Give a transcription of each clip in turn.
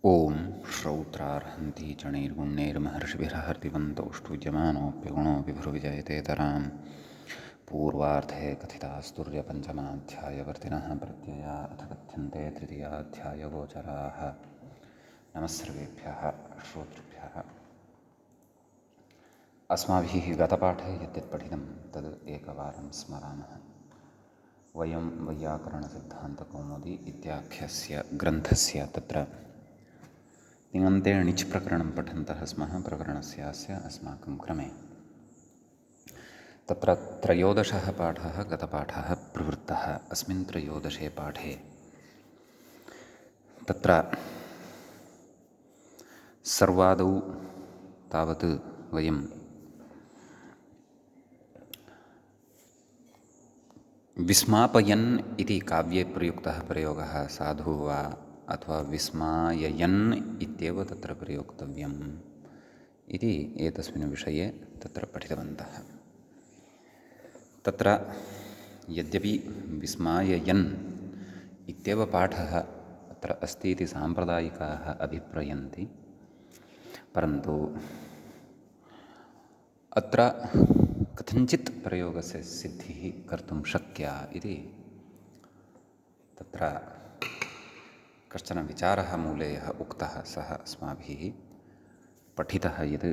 ॐ श्रौत्रार्हन्ति चणैर्गुण्यैर्महर्षिभिरहर्तिवन्तौष्टुज्यमानोऽप्यगुणोऽपि भुर्विजयतेतरां पूर्वार्धे कथितास्तुर्यपञ्चमाध्यायवर्तिनः प्रत्यया अथ कथ्यन्ते तृतीयाध्यायगोचराः। नमः सर्वेभ्यः श्रोतृभ्यः। अस्माभिः गतपाठे यद्यत् पठितं तद् एकवारं स्मरामः। वयं वैयाकरणसिद्धान्तकौमुदी इत्याख्यस्य ग्रन्थस्य तत्र तिङन्ते णिच् प्रकरणं पठन्तः स्मः। प्रकरणस्यास्य अस्माकं क्रमे तत्र त्रयोदशः पाठः गतपाठः प्रवृत्तः। अस्मिन् त्रयोदशे पाठे तत्र सर्वादौ तावत् वयं विस्मापयन् इति काव्ये प्रयुक्तः प्रयोगः साधु वा अथवा विस्माययन् इत्येव तत्र प्रयोक्तव्यम् इति एतस्मिन् विषये तत्र पठितवन्तः। तत्र यद्यपि विस्माययन् इत्येव पाठः अत्र अस्ति इति साम्प्रदायिकाः अभिप्रयन्ति, परन्तु अत्र कथञ्चित् प्रयोगस्य सिद्धिः कर्तुं शक्या इति तत्र कश्चन विचारः मूले यः उक्तः सः अस्माभिः पठितः। यत्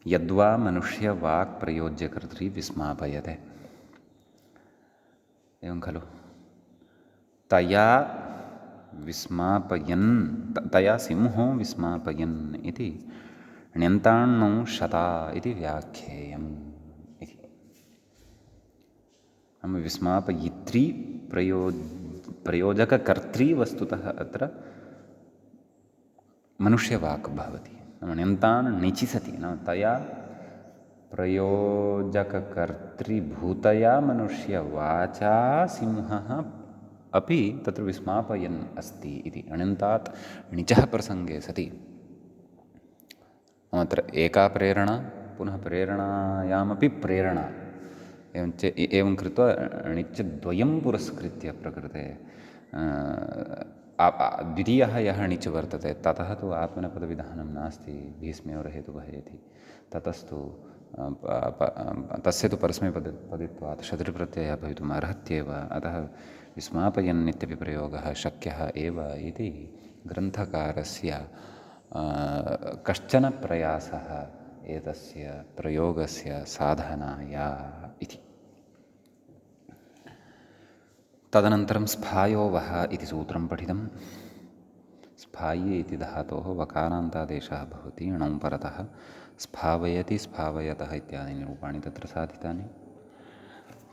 यद्वा मनुष्यवाक् प्रयोज्यकर्त्री विस्मापयते, एवं खलु? तया विस्मापयन्, तया सिंहो विस्मापयन् इति ण्यन्ताण्णौ शता इति व्याख्येयम् इति। नाम विस्मापयित्री प्रयोजककर्त्री वस्तुतः अत्र मनुष्यवाक् भवति। नाम ण्यन्तान् णिचि सति, नाम तया प्रयोजककर्तृभूतया मनुष्यवाचा सिंहः अपि तत्र विस्मापयन् अस्ति इति। अण्यन्तात् णिचः प्रसङ्गे सति अत्र एका प्रेरणा, पुनः प्रेरणायामपि प्रेरणा, एवं कृत्वा णिच्द्वयं पुरस्कृत्य प्रकृते द्वितीयः यः णिच् वर्तते ततः तु आत्मनेपदविधानं नास्ति, भीष्म्योर्हेतुः इति। ततस्तु तस्य तु परस्मैपदित्वात् शत्रुप्रत्ययः भवितुम् अर्हत्येव। अतः विस्मापयन् इत्यपि प्रयोगः शक्यः एव इति ग्रन्थकारस्य कश्चन प्रयासः एतस्य प्रयोगस्य साधनाय इति। तदनन्तरं स्फायोवः इति सूत्रं पठितं। स्फाये इति धातोः वकारान्तादेशः भवति णौ परतः। स्फावयति, स्फावयतः इत्यादीनि रूपाणि तत्र साधितानि।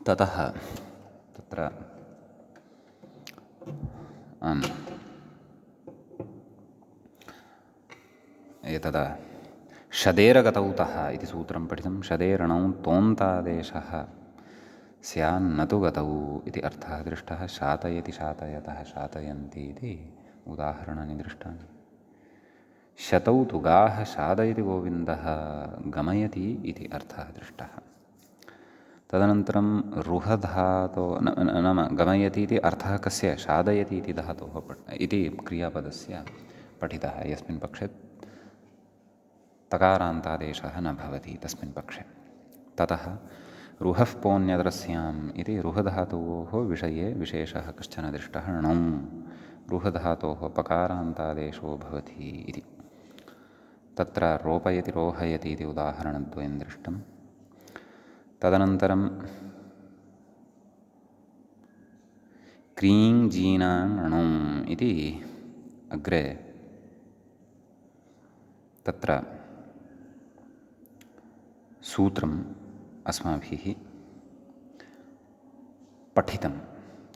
ततः तत्र एतदा शदेरगतौतः इति सूत्रं पठितं। शदेरणौ तोन्तादेशः स्यान्न तु गतौ इति अर्थः दृष्टः। शातयति, शातयतः, शातयन्ति इति उदाहरणानि दृष्टानि। शतौ तु गाः शादयति गोविन्दः गमयति इति अर्थः दृष्टः। तदनन्तरं रुहधातो नाम गमयति इति अर्थः कस्य? शादयति इति धातोः इति क्रियापदस्य पठितः, यस्मिन् पक्षे तकारान्तादेशः न भवति तस्मिन् पक्षे। ततः रुहः पोऽन्यतरस्याम् इति रुहधातोः विषये विशेषः कश्चन दृष्टः। णौ रुहधातोः पकारान्तादेशो भवति इति। तत्र रोपयति, रोहयति इति उदाहरणद्वयं दृष्टं। तदनन्तरं क्रीं जीनां णौ इति अग्रे तत्र सूत्रम् अस्माभिः पठितं।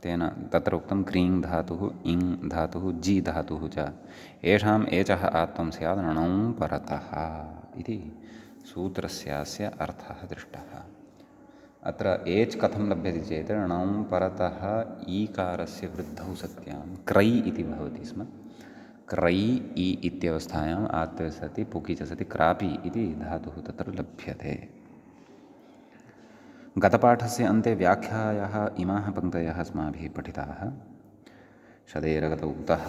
तेन तत्र उक्तं क्रीं धातुः, इङ् धातुः, जी धातुः च येषाम् एचः आत्वं स्यात् णौ परतः इति सूत्रस्यास्य अर्थः दृष्टः। अत्र एच् कथं लभ्यते चेत् णौ परतः ईकारस्य वृद्धौ सत्यां क्रೈ इति भवति स्म। क्रೈ इ इत्यवस्थायाम् आत्वे सति पुकि च सति क्रापि इति धातुः तत्र लभ्यते। गतपाठस्य अन्ते व्याख्यायाः इमाः पङ्क्तयः अस्माभिः पठिताः। शदेरगतौतः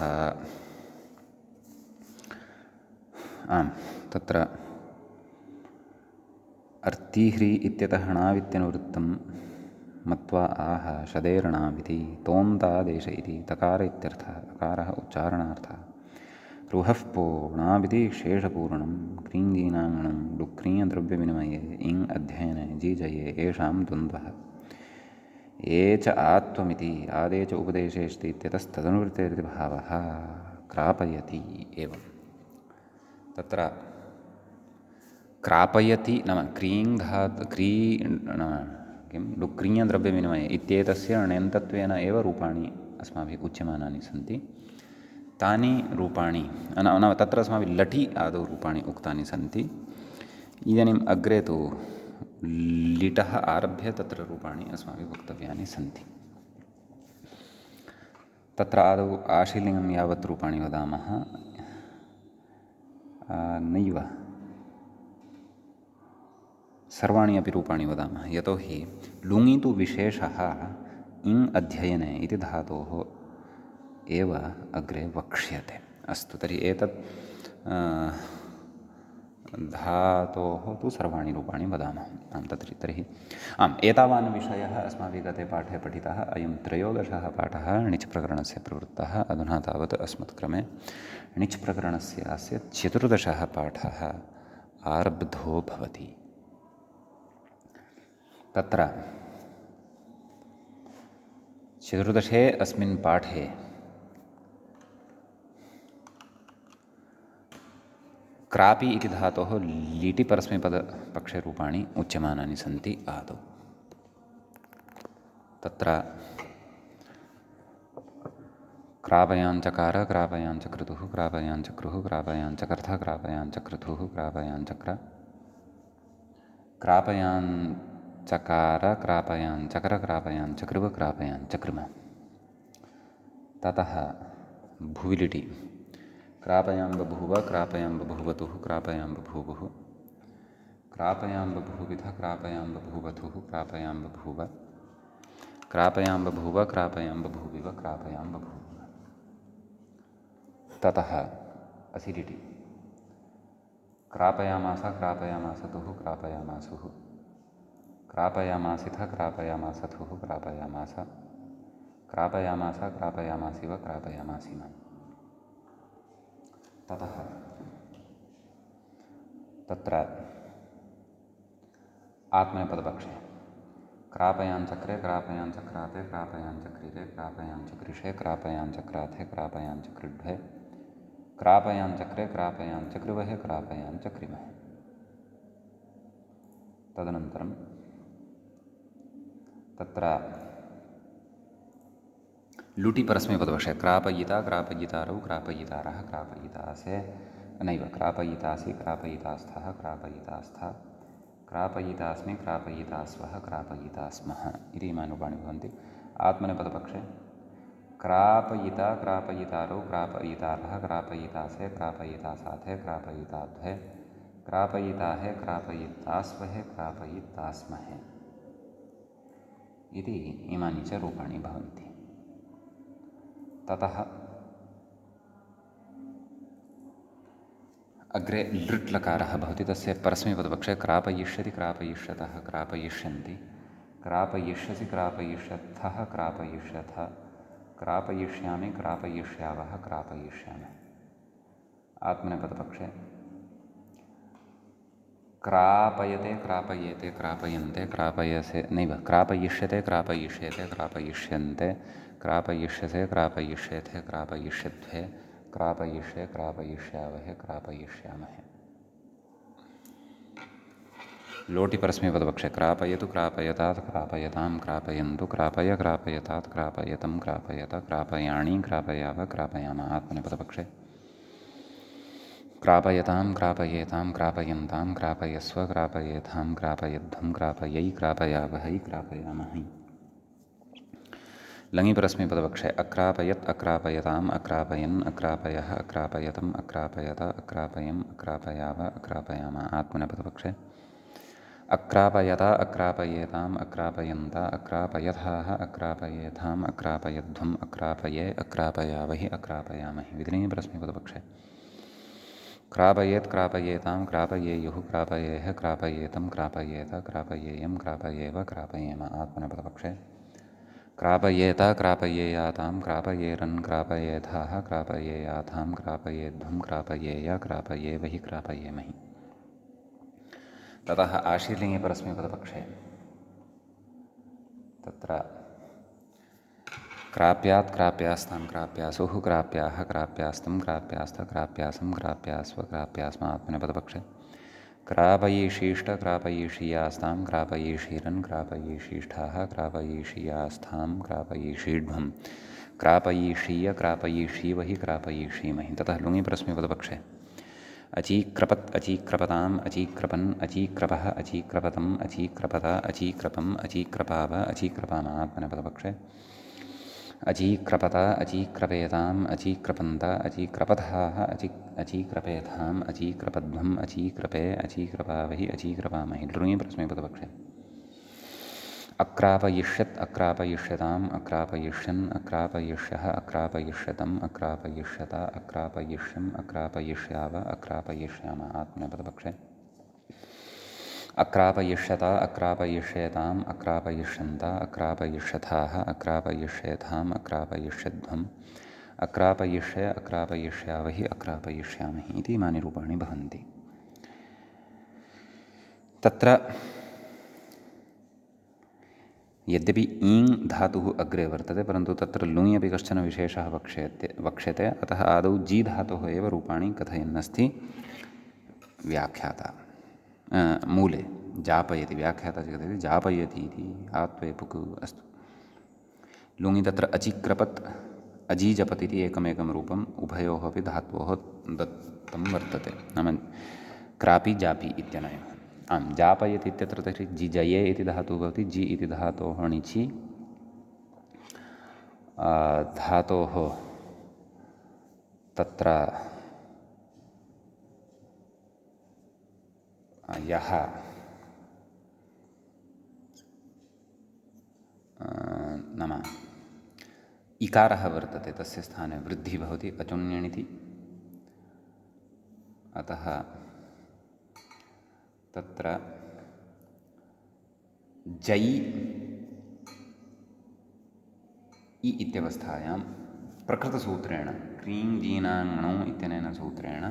आम् तत्र अर्तिह्री इत्यतः णावित्यनुवृत्तं मत्वा आह शदेर्णाविति तोन्तादेश इति तकार इत्यर्थः अकारः उच्चारणार्थः रुहः पोणाविति शेषपूर्णं क्रीङ्गीनाङ्गणं डुक्रीयद्रव्यविनिमये इङ् अध्ययने जीजये येषां द्वन्द्वः ये च आत्वमिति आदे च उपदेशेष्टि इत्यतस्तदनुवृत्तेरिति भावः क्रापयति एवं तत्र क्रापयति नाम क्रीङ् धातु किं डुक्रीयद्रव्यविनिमये इत्येतस्य ण्यन्तत्वेन एव रूपाणि अस्माभिः उच्यमानानि सन्ति तानि रूपाणि नाम तत्र अस्माभिः लटि आदौ रूपाणि उक्तानि सन्ति इदानीम् अग्रे तु लिटः आरभ्य तत्र रूपाणि अस्माभिः वक्तव्यानि सन्ति तत्र आदौ आशीलिङ्गं यावत् रूपाणि वदामः नैव सर्वाणि अपि रूपाणि वदामः यतोहि लुङि तु विशेषः इङ् अध्ययने इति धातोः एव अग्रे वक्ष्यते अस्तु तर्हि एतत् धातोः तु सर्वाणि रूपाणि वदामः आं तर्हि आम् एतावान् विषयः अस्माभिः गते पाठे पठितः अयं त्रयोदशः पाठः णिच् प्रकरणस्य प्रवृत्तः अधुना तावत् अस्मत्क्रमे णिच् प्रकरणस्य अस्य चतुर्दशः पाठः आरब्धो भवति तत्र चतुर्दशे अस्मिन् पाठे क्रापि इति धातोः लीटि परस्मैपदपक्षे रूपाणि उच्यमानानि सन्ति आदौ तत्र क्रापयाञ्चकार क्रापयाञ्चकृतुः क्रापयाञ्चक्रुः क्रापयाञ्चकर्थः क्रापयाञ्चकृतुः क्रापयाञ्चक्र क्रापयाञ्चकार क्रापयाञ्चकर क्रापयाञ्चकृव क्रापयाञ्चकृम ततः भुविलिटि क्रापयां बभूव क्रापयां बभूवतुः क्रापयां बभूवुः क्रापयां बभूविथ क्रापयां बभूवथुः क्रापयां बभूव क्रापयां बभूव क्रापयां बभूविव क्रापयां बभूव ततः असिलिटि क्रापयामास क्रापयामासतुः क्रापयामासुः क्रापयामासिथ क्रापयामासथुः क्रापयामास क्रापयामास क्रापयामासिव क्रापयामासिम ततः तत्र आत्मनेपदपक्षे क्रापयाञ्चक्रे क्रापयाञ्चक्राते क्रापयाञ्चक्रिरे क्रापयाञ्चक्रिषे क्रापयाञ्चक्राथे क्रापयाञ्चक्रिड्ढे क्रापयाञ्चक्रे क्रापयाञ्चक्रिवहे क्रापयाञ्चक्रिमहे तदनन्तरं तत्र लुटि परस्मैपदपक्षे क्रापयिता क्रापयितारौ क्रापयितारः क्रापयितासे नैव क्रापयितासि क्रापयितास्थः क्रापयितास्था क्रापयितास्मि क्रापयितास्वः क्रापयितास्मः इति इमानि रूपाणि भवन्ति आत्मनेपदपक्षे क्रापयिता क्रापयितारौ क्रापयितारः क्रापयितासे क्रापयितासाथे क्रापयिताध्वे क्रापयिताहे क्रापयितास्वहे क्रापयितास्महे इति इमानि च रूपाणि भवन्ति ततः अग्रे लृट् लकारः भवति तस्य परस्मैपदपक्षे क्रापयिष्यति क्रापयिष्यतः क्रापयिष्यन्ति क्रापयिष्यसि क्रापयिष्यत्थः क्रापयिष्यथ क्रापयिष्यामि क्रापयिष्यावः क्रापयिष्यामः आत्मनेपदपक्षे क्रापयते क्रापयेते क्रापयन्ते क्रापयसे नैव क्रापयिष्यते क्रापयिष्येते क्रापयिष्यन्ते क्रापयिष्यसे क्रापयिष्येथे क्रापयिष्यध्वे क्रापयिष्ये क्रापयिष्यावहे क्रापयिष्यामहे लोटि परस्मैपदपक्षे क्रापयतु क्रापयतात् क्रापयतां क्रापयन्तु क्रापय क्रापयतात् क्रापयतं क्रापयत क्रापयाणि क्रापयाव क्रापयामः आत्मनेपदपक्षे क्रापयतां क्रापयेतां क्रापयन्तां क्रापयस्व क्रापयेथां क्रापयध्वं क्रापयै क्रापयावहै क्रापयामहै लङि परस्मैपदपक्षे अक्रापयत् अक्रापयताम् अक्रापयन् अक्रापयः अक्रापयतम् अक्रापयत अक्रापयम् अक्रापयाव अक्रापयामः आत्मनेपदपक्षे अक्रापयता अक्रापयेताम् अक्रापयन्त अक्रापयथाः अक्रापयेथाम् अक्रापयध्वम् अक्रापये अक्रापयावहि अक्रापयामहि विधिलिङि परस्मैपदपक्षे क्रापयेत् क्रापयेतां क्रापयेयुः क्रापयेह क्रापयेतं क्रापयेत क्रापयेयं क्रापयेव क्रापयेम आत्मनेपदपक्षे क्रापयेत क्रापयेयातां क्रापयेरन् क्रापयेथाः क्रापयेयाथां क्रापयेध्वं क्रापयेय क्रापयेवहि क्रापयेमहि। ततः आशीर्लिङ्गे परस्मैपदपक्षे तत्र क्राप्यात् क्राप्यास्तां क्राप्यासुः क्राप्याः क्राप्यास्तं क्राप्यास्थ क्राप्यासं क्राप्यास्व क्राप्यास्म आत्मनेपदपक्षे क्रापयीषीष्ट क्रापयीषीयास्तां क्रापयीषीरन् क्रापयीषीष्ठाः क्रापयीषीयास्थां क्रापयीषीढ्वं क्रापयीषीय क्रापयीषीवहि क्रापयीषीमहि। ततः लुङि परस्मैपदपक्षे अचीक्रपत् अचीक्रपताम् अचीक्रपन् अचीक्रपः अचीक्रपतम् अचीक्रपत अचीक्रपम् अचीक्रपाव अचीक्रपाम आत्मनेपदपक्षे अचीक्रपत अचीक्रपेताम् अचीक्रपन्त अचीक्रपथाः अचीक्रपेथाम् अचीक्रपध्वम् अचीक्रपे अचीक्रपावहि अचीक्रपामहि। लृङि परस्मैपदपक्षे अक्रापयिष्यत् अक्रापयिष्यताम् अक्रापयिष्यन् अक्रापयिष्यः अक्रापयिष्यतम् अक्रापयिष्यत अक्रापयिष्यम् अक्रापयिष्याव अक्रापयिष्याम आत्मनेपदपक्षे अक्रापयिष्यत अक्रापयिष्येताम् अक्रापयिष्यन्त अक्रापयिष्यथाः अक्रापयिष्येथाम् अक्रापयिष्यध्वम् अक्रापयिष्य अक्रापयिष्यावहि अक्रापयिष्यामहि इति इमानि रूपाणि भवन्ति। तत्र यद्यपि ईङ् धातुः अग्रे वर्तते परन्तु तत्र लुङि अपि कश्चन विशेषः वक्ष्यते अतः आदौ जी धातोः एव रूपाणि कथयन्नस्ति व्याख्याता मूले जापयति व्याख्याता कथयति जापयति इति आत्वेपुक् अस्तु। लुङि तत्र अचिक्रपत् अजीजपत् इति एकमेकं रूपम् उभयोः अपि धात्वोः दत्तं वर्तते नाम क्रापि जापि इत्यनयोः। आं जापयति इत्यत्र तर्हि जिजये इति धातुः भवति जि इति धातोः णिचि धातोः तत्र यः नाम इकारः वर्तते तस्य स्थाने वृद्धिः भवति अचुण्यणिति। अतः तत्र जै इ इत्यवस्थायां प्रकृतसूत्रेण क्रीं जीनाङ्णौ इत्यनेन सूत्रेण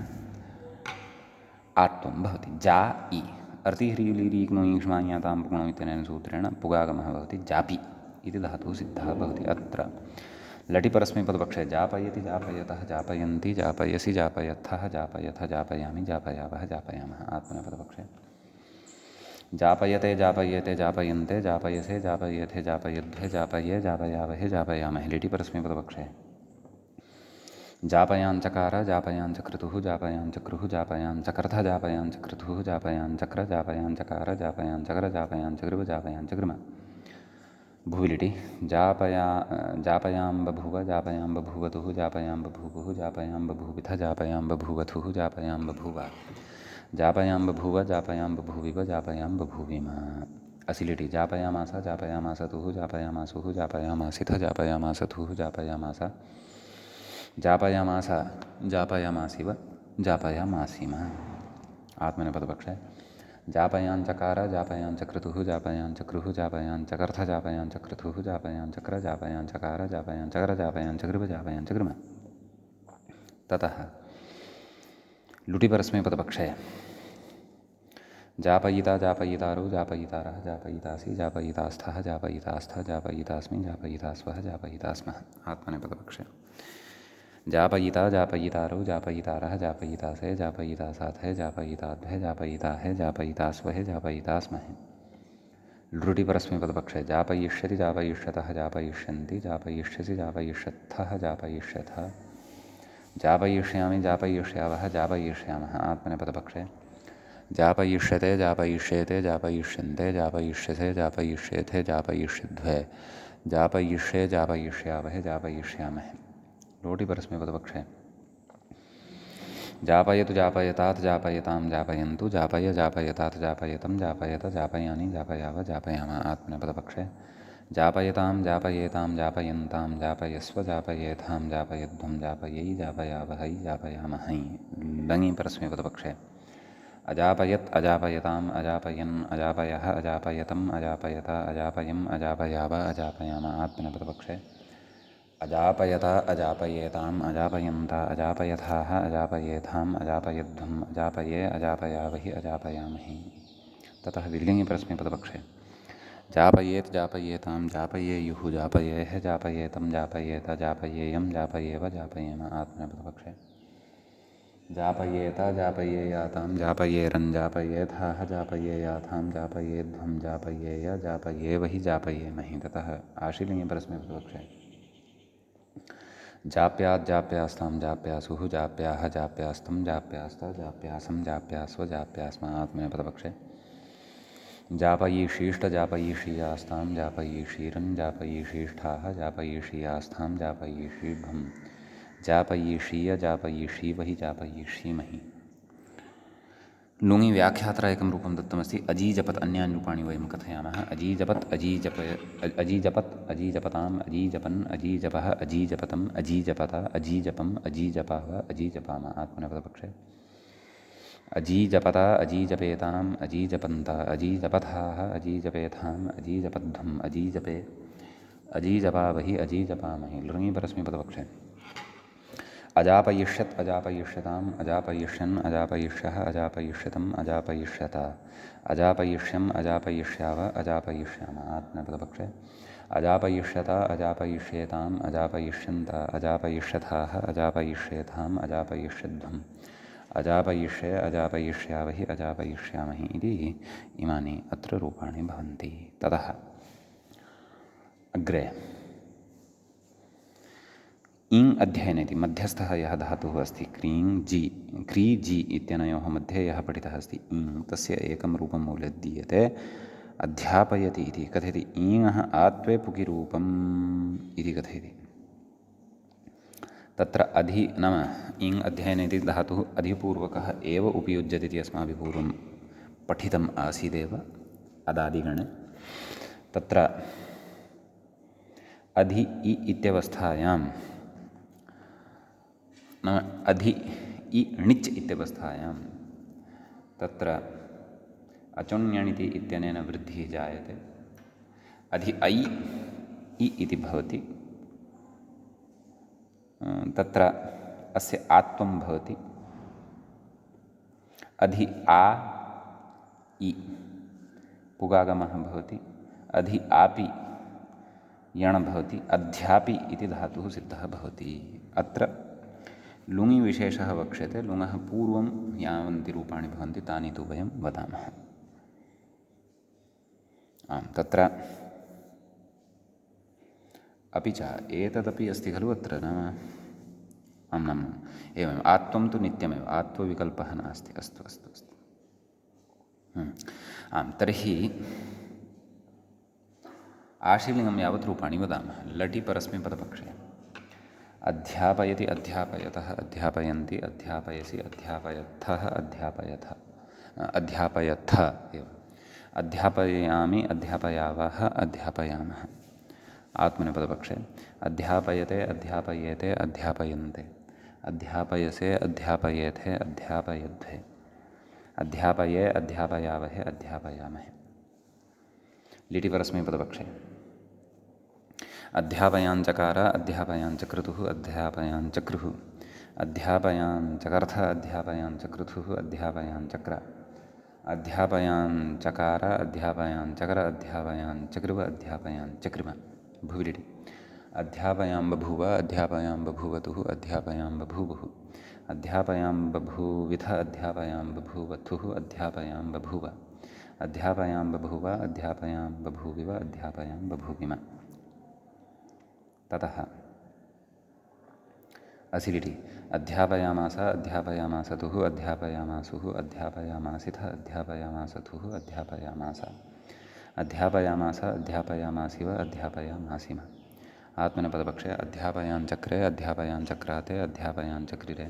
आत्वं भवति जा इ अर्तिह्रीलीरीक्णुईक्ष्मायातां पुग्णौ इत्यनेन सूत्रेण पुगागमः भवति जापि इति धातुः सिद्धः भवति। अत्र लटि परस्मैपदपक्षे जापयति जापयतः जापयन्ति जापयसि जापयथः जापयथ जापयामि जापयावः जापयामः आत्मनेपदपक्षे जापयते जापयेते जापयन्ते जापयसे जापयेथे जापयध्वे जापये जापयावहे जापयामहे। लिटि परस्मैपदपक्षे जापयाञ्चकार जापयाञ्चक्रतुः जापयाञ्चक्रुः जापयाञ्चकर्थ जापयाञ्चक्रतुः जापयाञ्चक्र जापयाञ्चकार जापयाञ्चकर जापयाञ्चकृ जापयाञ्चकृम। भुविलिटि जापयां बभूव जापयां बभूवतुः जापयां बभूवुः जापयां बभूविथ जापयां बभूवथुः जापयां बभूव जापयां बभूव जापयां बभूविव जापयां बभूविम। असिलिटि जापयामास जापयामासतुः जापयामासुः जापयामासिथ जापयामासथुः जापयामास जापयामास जापयामासिव जापयामासिम। आत्मनेपदपक्षे जापयाञ्चकार जापयाञ्चक्रतुः जापयाञ्चक्रुः जापयाञ्चकर्थ जापयाञ्चक्रतुः जापयाञ्चक्र जापयाञ्चकार जापयाञ्चकर जापयाञ्चकृ जापयाञ्चकृम। ततः लुटि परस्मैपदपक्षे जापयिता जापयितारो जापयितारः जापयितासि जापयितास्थः जापयितास्थ जापयितास्मि जापयितास्वः जापयितास्मः। आत्मनेपदपक्षे जापयिता जापयितारो जापयितारः जापयितासे जापयितासाथे जापयिताध्वे जापयिताहे जापयितास्वहे जापयितास्महे। लृटि परस्मैपदपक्षे जापयिष्यति जापयिष्यतः जापयिष्यन्ति जापयिष्यसि जापयिष्यत्थः जापयिष्यथ जापयिष्यामि जापयिष्यावः जापयिष्यामः। आत्मनेपदपक्षे जापयिष्यते जापयिष्येते जापयिष्यन्ते जापयिष्यसे जापयिष्येथे जापयिष्यध्वे जापयिष्ये जापयिष्यावहे जापयिष्यामहे। लोटि परस्मैपदपक्षे जापयतु जापयतात् जापयतां जापयन्तु जापय जापयतात् जापयतं जापयत जापयानि जापयाव जापयामः। आत्मनेपदपक्षे जापयतां जापयेतां जापयन्तां जापयस्व जापयेथां जापयध्वं जापयै जापयावहै जापयामहै। लङि परस्मैपदपक्षे अजापयत् अजापयताम् अजापयन् अजापयः अजापयतम् अजापयत अजापयम् अजापयाव अजापयाम। आत्मनेपदपक्षे अजापयता अजापयेताम् अजापयन्त अजापयथाः अजापयेथाम् अजापयध्वम् अजापये अजापयावहि अजापयामहि। ततः विलिङि परस्मैपदपक्षे जापयेत् जापयेतां जापयेयुः जापयेः जापयेतं जापयेत जापयेयं जापयेव जापयेम। आत्मनेपदपक्षे जापयेत जापयेयातां जापयेरन् जापयेथाः जापयेयाथां जापयेध्वं जापयेय जापयेवहि जापयेमहि। ततः आशीलिङि परस्मैपदपक्षे जाप्यात् जाप्यास्तां जाप्यासुः जाप्याः जाप्यास्तं जाप्यास्त जाप्यासं जाप्यास्व जाप्यास्म। आत्मनेपदपक्षे जापयीषीष्ट जापयीषीयास्तां जापयीषीरन् जापयीषीष्ठाः जापयीषीयास्थां जापयीषीभं जापयीषीय जापयीषीवहि जापयीषीमहि। लुङि व्याख्यात्र एकं रूपं दत्तमस्ति। अजीजपत् अन्यानि रूपाणि वयं कथयामः। अजीजपत् अजीजपत् अजीजपताम् अजीजपन् अजीजपः अजीजपतम् अजीजपत अजीजपम् अजीजपाव अजीजपाम। आत्मनेपदपक्षे अजीजपत अजीजपेताम् अजीजपन्त अजीजपथाः अजीजपेथाम् अजीजपध्वम् अजीजपे अजीजपावहि अजीजपामहि। लृङि परस्मैपदपक्षे अजापयिष्यत् अजापयिष्यताम् अजापयिष्यन् अजापयिष्यः अजापयिष्यतम् अजापयिष्यत अजापयिष्यम् अजापयिष्याव अजापयिष्याम। आत्मनेपदपक्षे अजापयिष्यत अजापयिष्येताम् अजापयिष्यन्त अजापयिष्यथाः अजापयिष्येथाम् अजापयिष्यध्वम् अजापयिष्ये अजापयिष्यावहि अजापयिष्यामहि इति इमानि अत्र रूपाणि भवन्ति। ततः अग्रे इङ् अध्ययने इति मध्यस्थः यः धातुः अस्ति क्रीं जी क्री जी इत्यनयोः मध्ये यः पठितः अस्ति इङ् तस्य एकं रूपं मूले दीयते अध्यापयति इति कथयति। ईङः आत्वे पुकिरूपम् इति कथयति। तत्र अधि नाम इङ् अध्ययने इति धातुः अधिपूर्वकः एव उपयुज्यते इति अस्माभिः पूर्वं पठितम् आसीदेव अदादिगणे। तत्र अधि इ इत्यवस्थायां नाम अधि इ णिच् इत्यवस्थायां तत्र अचोण्यणिति इत्यनेन वृद्धिः जायते। अधि ऐ इ इति भवति। तत्र अस्य आत्वं भवति। अधि आ इ पुगागमः भवति। अधि आपि यण् भवति। अध्यापि इति धातुः सिद्धः भवति। अत्र लुङि विशेषः वक्ष्यते। लुङः पूर्वं यावन्ति रूपाणि भवन्ति तानि तु वयं वदामः। आम् तत्र अपि च एतदपि अस्ति खलु अत्र नाम आम् नाम एवम् आत्वं तु नित्यमेव आत्वविकल्पः नास्ति। अस्तु अस्तु अस्तु आम् तर्हि आशीलिङ्गं यावत् रूपाणि वदामः। लटि परस्मैपदपक्षे अध्यापयति अध्यापयतः अध्यापयन्ति अध्यापयसि अध्यापयथः अध्यापयथ अध्यापयथ एव अध्यापयामि अध्यापयावः अध्यापयामः। आत्मनेपदपक्षे अध्यापयते अध्यापयेते अध्यापयन्ते अध्यापयसे अध्यापयेथे अध्यापयध्वे अध्यापये अध्यापयावहे अध्यापयामहे। लिटि परस्मैपदपक्षे अध्यापयाञ्चकार अध्यापयाञ्चक्रुतुः अध्यापयाञ्चक्रुः अध्यापयाञ्चकर्थ अध्यापयाञ्चक्रुतुः अध्यापयाञ्चक्र अध्यापयाञ्चकार अध्यापयाञ्चकर अध्यापयाञ्चकृव अध्यापयाञ्चकृम। भुविलिटि अध्यापयां बभूव अध्यापयां बभूवतुः अध्यापयां बभूवुः अध्यापयां बभूविथ अध्यापयां बभूवथुः अध्यापयां बभूव अध्यापयां बभूव अध्यापयां बभूविव अध्यापयां बभूविम। ततः असिलिटि अध्यापयामास अध्यापयामासतुः अध्यापयामासुः अध्यापयामासिथ अध्यापयामासथुः अध्यापयामास अध्यापयामास अध्यापयामासिव अध्यापयामासिम। आत्मनेपदपक्षे अध्यापयाञ्चक्रे अध्यापयाञ्चक्राते अध्यापयाञ्चक्रिरे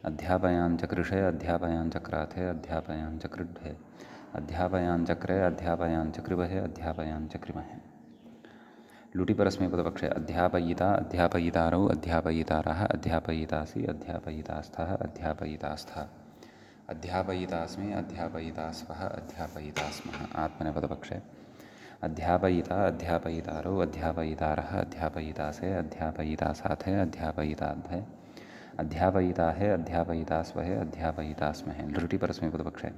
अध्यापयाञ्चकृषे अध्यापयाञ्चक्राथे अध्यापयाञ्चकृड्ढे अध्यापयाञ्चक्रे अध्यापयाञ्चकृवहे अध्यापयाञ्चकृमहे। लुटिपरस्मैपदपक्षे अध्यापयिता अध्यापयितारौ अध्यापयितारः अध्यापयितासि अध्यापयितास्थः अध्यापयितास्थः अध्यापयितास्मि अध्यापयितास्वः अध्यापयितास्मः आत्मनेपदपक्षे अध्यापयिता अध्यापयितारौ अध्यापयितारः अध्यापयितासे अध्यापयितासाथे अध्यापयिताध्वे अध्यापयिताहे अध्यापयितास्वहे अध्यापयितास्महे लृटिपरस्मैपदपक्षे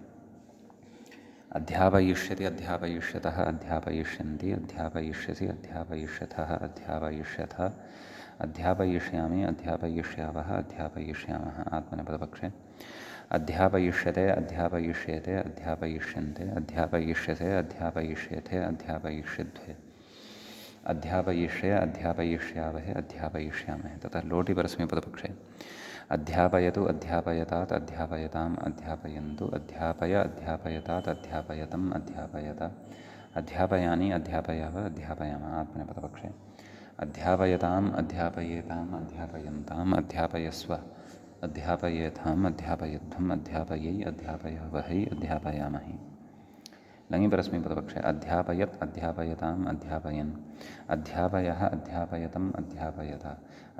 अध्यापयिष्यति अध्यापयिष्यतः अध्यापयिष्यन्ति अध्यापयिष्यसि अध्यापयिष्यथः अध्यापयिष्यथः अध्यापयिष्यामि अध्यापयिष्यावः अध्यापयिष्यामः आत्मनेपदपक्षे अध्यापयिष्यते अध्यापयिष्येते अध्यापयिष्यन्ते अध्यापयिष्यसे अध्यापयिष्येथे अध्यापयिष्यध्वे अध्यापयिष्ये अध्यापयिष्यावहे अध्यापयिष्यामहे तथा लोटिपरस्मैपदपक्षे अध्यापयतु अध्यापयतात् अध्यापयताम् अध्यापयन्तु अध्यापय अध्यापयतात् अध्यापयतम् अध्यापयत अध्यापयानि अध्यापयाव अध्यापयाम आत्मनेपदपक्षे अध्यापयताम् अध्यापयेताम् अध्यापयन्ताम् अध्यापयस्व अध्यापयेथाम् अध्यापयध्वम् अध्यापयै अध्यापयावहै अध्यापयामहि लङिपरस्मैपदपक्षे अध्यापयत् अध्यापयताम् अध्यापयन् अध्यापयः अध्यापयतम् अध्यापयत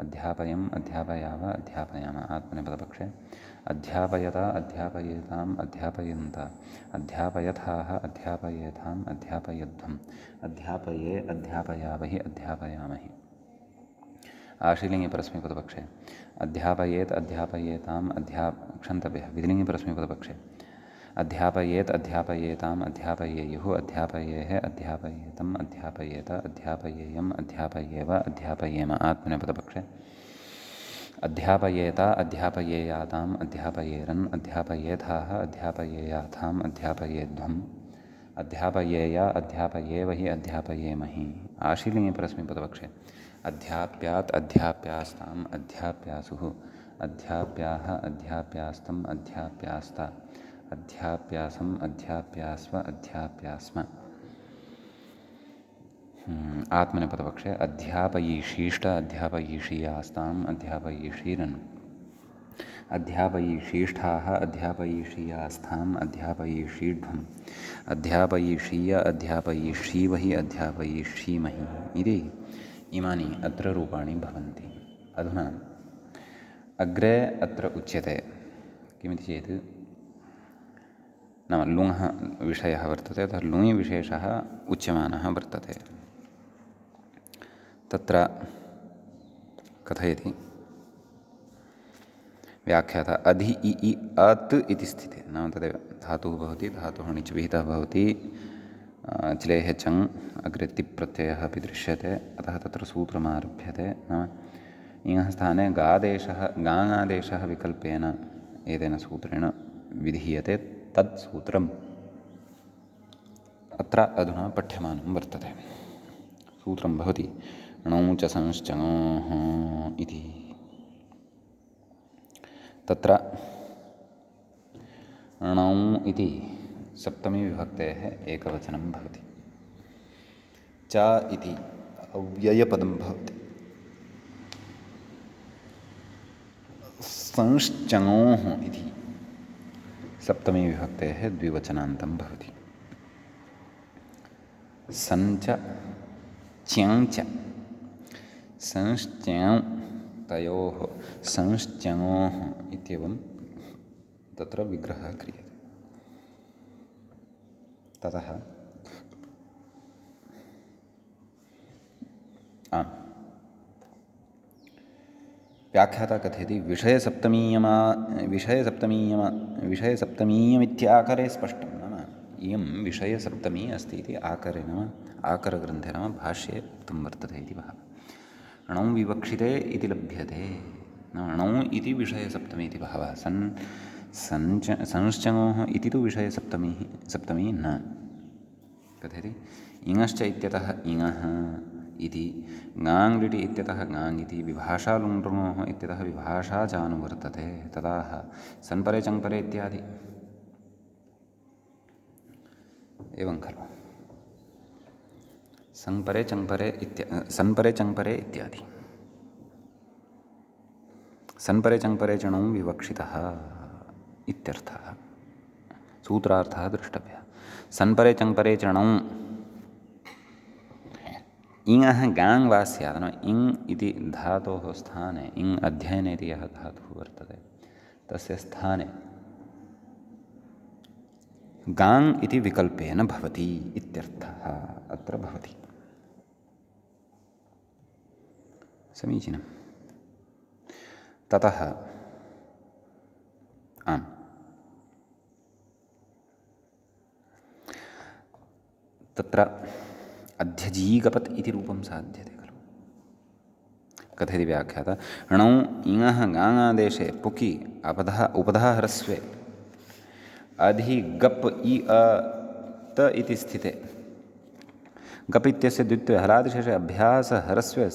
अध्यापयम् अध्यापयाव अध्यापयाम आत्मनेपदपक्षे अध्यापयता अध्यापयेताम् अध्यापयन्त अध्यापयथाः अध्यापयेथाम् अध्यापयध्वम् अध्यापये अध्यापयावहि अध्यापयामहि आशीलिङ्गिपरस्मैपदपक्षे अध्यापयेत् अध्यापयेताम् क्षन्तव्यः विधिलिङ्गिपरस्मैपदपक्षे अध्यापयेत् अध्यापयेताम् अध्यापयेयुः अध्यापयेः अध्यापयेतम् अध्यापयेत अध्यापयेयम् अध्यापयेव अध्यापयेम आत्मनेपदपक्षे अध्यापयेता अध्यापयेयाताम् अध्यापयेरन् अध्यापयेथाः अध्यापयेयाथाम् अध्यापयेध्वम् अध्यापयेया अध्यापयेवहि अध्यापयेमहि आशीलिङ्गिपरस्मैपदपक्षे अध्याप्यात् अध्याप्यास्ताम् अध्याप्यासुः अध्याप्याः अध्याप्यास्तम् अध्याप्यास्त अध्याप्यासम् अध्याप्यास्व अध्याप्यास्म आत्मनेपदपक्षे अध्यापयीषीष्ट अध्यापयीषीयास्ताम् अध्यापयीषीरन् अध्यापयीषीष्ठाः अध्यापयीषीयास्थाम् अध्यापयीषीढ्वम् अध्यापयीषीय अध्यापयीषीवहि अध्यापयीषीमहि इति इमानि अत्र रूपाणि भवन्ति। अधुना अग्रे अत्र उच्यते किमिति चेत् नाम लुङः विषयः वर्तते अतः लुङि विशेषः उच्यमानः वर्तते। तत्र कथयति व्याख्याता अधि इ इ अत् इति स्थिते नाम तदेव धातुः भवति धातुः णिच् विहितः भवति चिलेः चङ् अग्रे तिप् प्रत्ययः अपि दृश्यते अतः तत्र सूत्रमारभ्यते नाम इङः स्थाने गादेशः गाङादेशः विकल्पेन एतेन सूत्रेण विधीयते तत् सूत्रम् अत्र अधुना पठ्यमानं वर्तते। सूत्रं भवति णौ च संश्चङोः इति। तत्र णौ इति सप्तमी विभक्तेः एकवचनं भवति। च इति अव्ययपदं भवति। संश्चङोः इति सप्तमी विभक्तेः द्विवचनान्तं भवति। सञ्च च्यञ्च संश्च्यौ तयोः संश्चङोः इत्येवं तत्र विग्रहः क्रियते। ततः व्याख्याता कथयति विषयसप्तमीयमित्याकरे स्पष्टं नाम इयं विषयसप्तमी अस्ति इति आकरे नाम आकरग्रन्थे नाम भाष्ये उक्तं वर्तते इति भावः। णौ विवक्षिते इति लभ्यते नाम णौ इति विषयसप्तमी इति भावः। संश्चङोः इति तु विषयसप्तमी न कथयति इङश्च इत्यतः इङः इति ङाङ्लिटि इत्यतः ङाङ् इति विभाषा लुङ्लृङोः इत्यतः विभाषा चानुवर्तते तदाह सन्परे चङ्परे इत्यादि एवं खलु सन्परे चङ्परे इत्यादि सन्परे चङ्परे च णौ विवक्षितः इत्यर्थः सूत्रार्थः द्रष्टव्यः। सन्परे चङ्परे च णौ इङः गाङ् वा स्यात् नाम इङ् इति धातोः स्थाने इङ् अध्ययने इति यः धातुः वर्तते तस्य स्थाने गाङ् इति विकल्पेन भवति इत्यर्थः अत्र भवति। समीचीनं। ततः आम् तत्र अध्यजीगपत् इति रूपं साध्यते खलु। कथयति व्याख्याता णौ इङः गाङादेशे पुकि उपधः ह्रस्वे अधि गप् इ अ त इति स्थिते गप् इत्यस्य द्वित्वे हलादिशेषे अभ्यास ह्रस्वे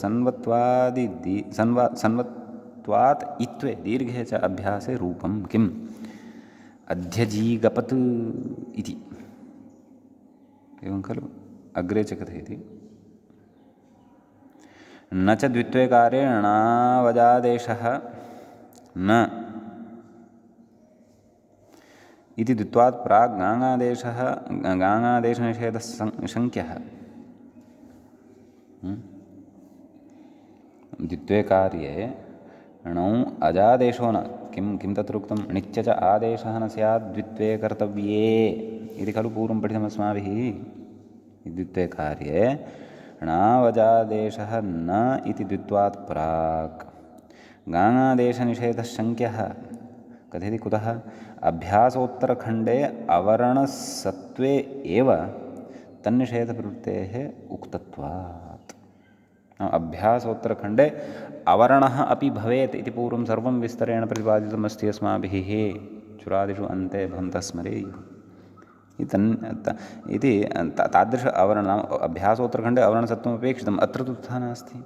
सन्वत्वात् इत्वे दीर्घे च अभ्यासे रूपं किम् अध्यजीगपत् इति एवं खलु। अग्रे च कथयति न च द्वित्वे कारे णावजादेशः न इति द्वित्वात् प्राक् गाङादेशनिषेधः शङ्क्यः। द्वित्वे कार्ये णौ अजादेशो न किं तत्र उक्तं णिच्च च आदेशः न स्यात् द्वित्वे कर्तव्ये इति खलु पूर्वं पठितमस्माभिः। द्वित्वे कार्ये णावजादेशः न इति द्वित्वात् प्राक् गाङादेशनिषेधः शङ्क्यः। कथयति कुतः अभ्यासोत्तरखण्डे अवर्णसत्त्वे एव तन्निषेधप्रवृत्तेः उक्तत्वात्। अभ्यासोत्तरखण्डे अवर्णः अपि भवेत् इति पूर्वं सर्वं विस्तरेण प्रतिपादितमस्ति अस्माभिः। चुरादिषु अन्ते भवन्तः स्मरेयुः इति तादृश अवर्णम् अभ्यासोत्तरखण्डे अवर्णसत्त्वम् अपेक्षितम्। अत्र तु तथा नास्ति।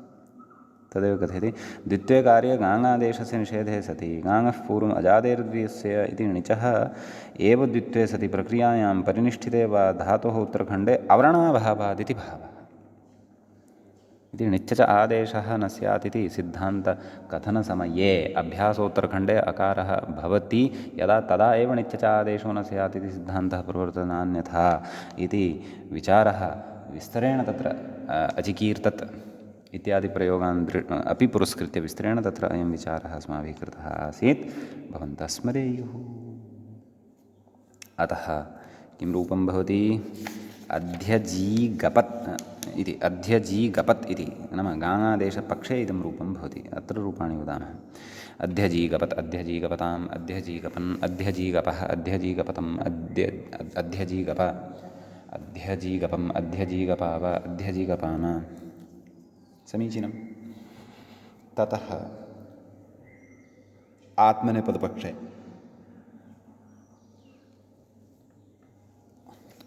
तदेव कथयति द्वित्वे कार्ये गाङादेशस्य निषेधे सति गाङः पूर्वम् अजादेर्द्वियस्य इति णिचः एव द्वित्वे सति प्रक्रियायां परिनिष्ठिते वा धातोः उत्तरखण्डे अवर्णाभावादिति भावः। इति णिच्च च आदेशः न स्यात् इति सिद्धान्तकथनसमये अभ्यासोत्तरखण्डे अकारः भवति यदा तदा एव णिच्च च आदेशो न स्यात् इति सिद्धान्तः प्रवर्तनान्यथा इति विचारः विस्तरेण तत्र अचिकीर्तत् इत्यादि प्रयोगान् अपि पुरस्कृत्य विस्तरेण तत्र अयं विचारः अस्माभिः कृतः आसीत् भवन्तः स्मरेयुः। अतः किं रूपं भवति अध्यजीगपत् इति अध्यजीगपत् इति नाम गाङादेशपक्षे इदं रूपं भवति। अत्र रूपाणि वदामः अध्यजीगपत् अध्यजीगपताम् अध्यजीगपन् अध्यजीगपः अध्यजीगपतम् अध्यजीगप अध्यजीगपम् अध्यजीगपाव अध्यजीगपाम। समीचीनं। ततः आत्मनेपदपक्षे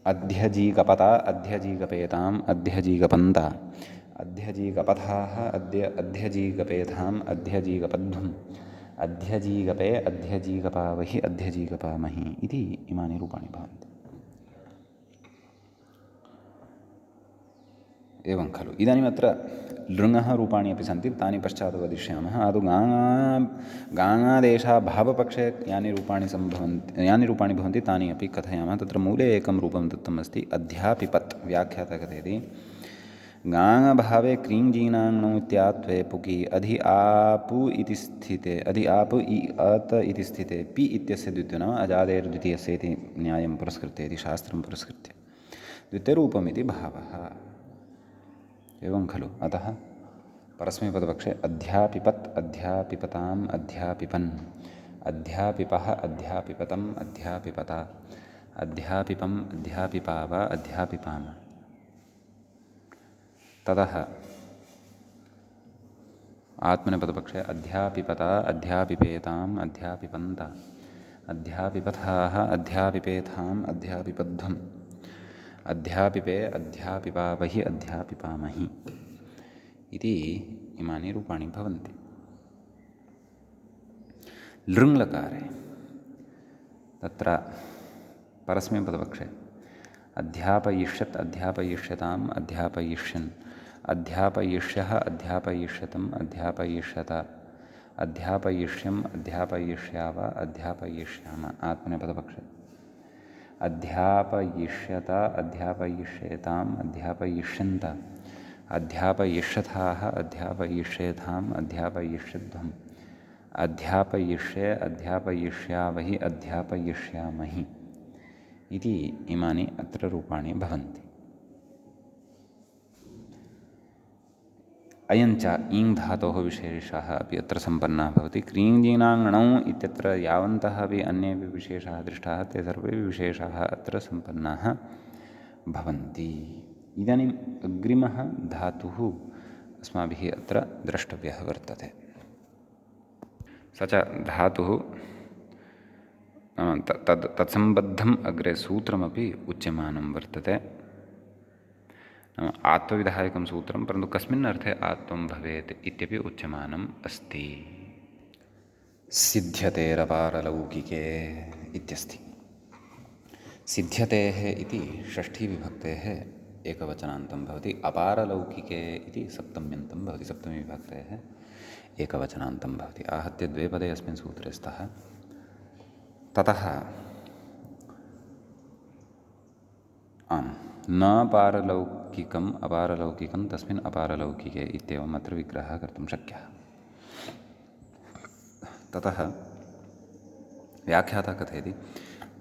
अध्यजीगपता अध्यजीगपेताम् अध्यजीगपन्ता अध्यजीगपथाः अध्यजीगपेथाम् अध्यजीगपध्वम् अध्यजीगपे अध्यजीगपावहि अध्यजीगपामहि इति इमानि रूपाणि भवन्ति। एवं खलु। इदानीम् अत्र लृङः रूपाणि अपि सन्ति तानि पश्चात् वदिष्यामः। आदौ गाङादेशाभावपक्षे यानि रूपाणि भवन्ति तानि अपि कथयामः। तत्र मूले एकं रूपं दत्तम् अस्ति अध्यापिपत्। व्याख्याता कथयति गाङभावे क्रीञ्जीनाङ्णौ इत्यात्वे पुकि अधि आपु इति स्थिते अधि आपु इ अत इति स्थिते पि इत्यस्य द्वित्वे नाम अजादेर्द्वितीयस्य इति न्यायं पुरस्कृत्य इति शास्त्रं पुरस्कृत्य द्वितीयरूपमिति भावः। एवं खलु। अतः परस्मैपदपक्षे अध्यापिपत् अध्यापिपताम् अध्यापिपन् अध्यापिपः अध्यापिपतम् अध्यापिपता अध्यापिपम् अध्यापिपाव अध्यापिपाम। ततः आत्मनेपदपक्षे अध्यापिपता अध्यापिपेताम् अध्यापिपन्ता अध्यापिपथाः अध्यापिपेथाम् अध्यापिपध्वम् अध्यापिपे अध्यापिपावहि अध्यापिपामहि इति इमानि रूपाणि भवन्ति। लृङ्लकारे तत्र परस्मैपदपक्षे अध्यापयिष्यत् अध्यापयिष्यताम् अध्यापयिष्यन् अध्यापयिष्यः अध्यापयिष्यतम् अध्यापयिष्यत अध्यापयिष्यम् अध्यापयिष्याव अध्यापयिष्याम। आत्मनेपदपक्षे अध्यापयिष्यत अध्यापयिष्येताम् अध्यापयिष्यन्त अध्यापयिष्यथाः अध्यापयिष्येथाम् अध्यापयिष्यध्वम् अध्यापयिष्ये अध्यापयिष्यावहि अध्यापयिष्यामहि इति इमानि अत्र रूपाणि भवन्ति। अयञ्च ईङ् धातोः विशेषः अपि अत्र सम्पन्नः भवति। क्रीङ्जीनाङ् इत्यत्र यावन्तः अपि अन्येपि विशेषाः दृष्टाः ते सर्वेपि विशेषाः अत्र सम्पन्नाः भवन्ति। इदानीम् अग्रिमः धातुः अस्माभिः अत्र द्रष्टव्यः वर्तते। स च धातुः तत्सम्बद्धम् अग्रे सूत्रमपि उच्यमानं वर्तते। नाम आत्वविधायकं सूत्रं, परन्तु कस्मिन् अर्थे आत्वं भवेत् इत्यपि उच्यमानम् अस्ति। सिद्ध्यतेरपारलौकिके इत्यस्ति। सिद्ध्यतेः इति षष्ठीविभक्तेः एकवचनान्तं भवति। अपारलौकिके इति सप्तम्यन्तं भवति, सप्तमीविभक्तेः एकवचनान्तं भवति। आहत्य द्वे पदे अस्मिन् सूत्रे स्तः। ततः न पारलौकिकम् अपारलौकिकं तस्मिन् अपारलौकिके इत्येवम् अत्र विग्रहः कर्तुं शक्यः। ततः व्याख्याता कथयति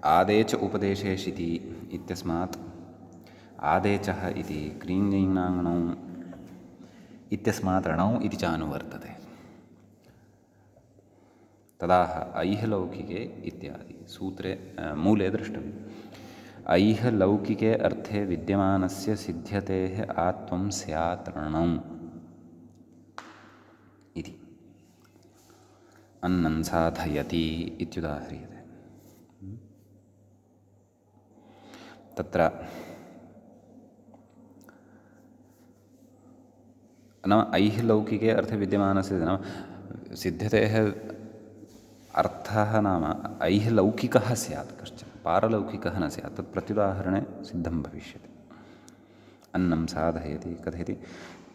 आदेच उपदेशेषिति इत्यस्मात् आदेचः इति क्रीङ्जीङ्नाङ् इत्यस्मात् णौ इति च अनुवर्तते। तदाह ऐः लौकिके इत्यादि सूत्रे मूले द्रष्टव्यम्। ऐः लौकिके अर्थे विद्यमानस्य सिद्ध्यतेः आत्वं स्यात् णौ इति अन्नं साधयति इत्युदाह्रियते। तत्र नाम ऐः लौकिके अर्थे विद्यमानस्य नाम सिद्ध्यतेः अर्थः नाम ऐः लौकिकः स्यात् कश्चन, पारलौकिकः न स्यात्। तत् प्रत्युदाहरणे सिद्धं भविष्यति। अन्नं साधयति कथयति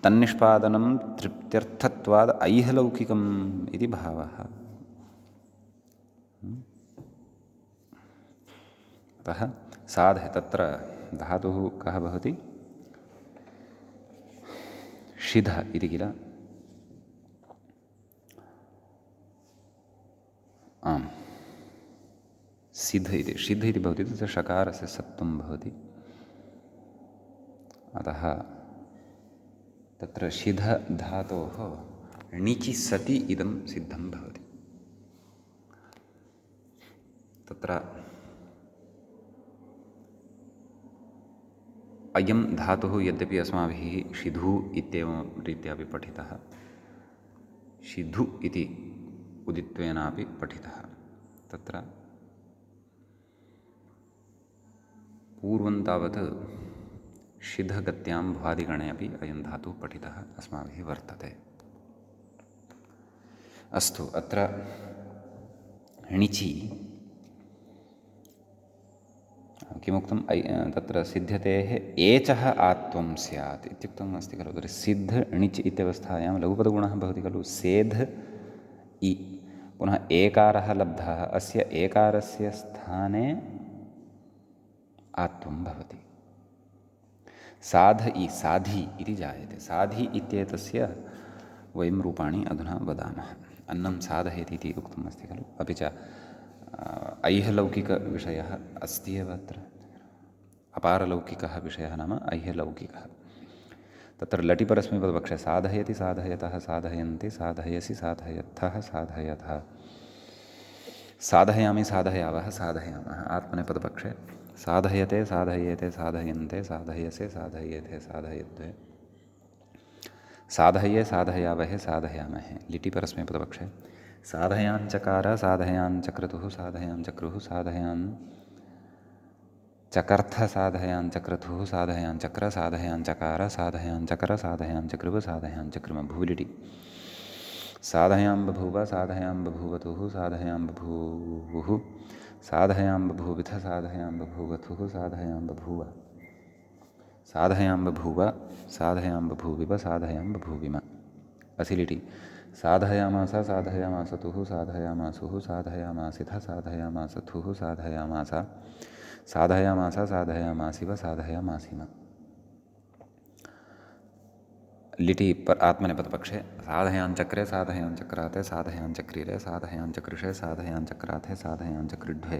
तन्निष्पादनं तृप्त्यर्थत्वाद् ऐः लौकिकम् इति भावः। अतः साधय तत्र धातुः कः भवति? शिध इति किल। आम्, सिद्ध इति शिद्ध इति भवति, तत्र षकारस्य सत्वं भवति। अतः तत्र शिध धातोः णिचि सति इदं सिद्धं भवति। तत्र अयं धातुः यद्यपि अस्माभिः शिधु इत्येवं रीत्यापि पठितः, शिधु इति उदित्वेनापि पठितः, तत्र पूर्वं तावत् शिधगत्यां भ्वादिगणे अपि अयं धातुः पठितः अस्माभिः वर्तते। अस्तु, अत्र णिचि किमुक्तं तत्र सिद्ध्यतेः एचः आत्वं स्यात् इत्युक्तम् अस्ति खलु। तर्हि सिद्ध णिच् इत्यवस्थायां लघुपदगुणः भवति खलु। सेध् इ पुनः एकारः लब्धः, अस्य एकारस्य स्थाने आत्वं भवति। साध इ साधि इति जायते। साधि इत्येतस्य वयं रूपाणि अधुना वदामः। अन्नं साधयति इति उक्तम् अस्ति खलु। अपि च ऐहलौकिकविषयः अस्ति एव अत्र। अपारलौकिकः विषयः नाम ऐहलौकिकः। तत्र लटिपरस्मैपदपक्षे साधयति साधयतः साधयन्ति साधयसि साधयथः साधयतः साधयामि साधयावः साधयामः। आत्मनेपदपक्षे साधयते साधयेते साधयन्ते साधयसे साधयेते साधयद्वे साधये साधयावहे साधयामहे। लिटिपरस्मैपदपक्षे साधयाञ्चकार साधयाञ्चक्रतुः साधयाञ्चक्रुः साधयान् चकर्थ साधयाञ्चक्रतुः साधयाञ्चक्र साधयाञ्चकार साधयाञ्चकर साधयाञ्चकृव साधयाञ्चकृम। भूलिटि साधयां बभूव साधयां बभूवतुः साधयां बभूवुः साधयां बभूविथ साधयां बभूवथुः साधयां बभूव साधयां बभूव साधयां बभूविव साधयां बभूविम। असिलिटि साधयामास साधयामासतुः साधयामासुः साधयामासिथ साधयामासथुः साधयामास साधयामास साधयामासिव साधयामासिम। लिटि आत्मनेपदपक्षे साधयाञ्चक्रे साधयाञ्चक्राते साधयाञ्चक्रीरे साधयाञ्चकृषे साधयाञ्चक्राथे साधयाञ्चकृढ्वे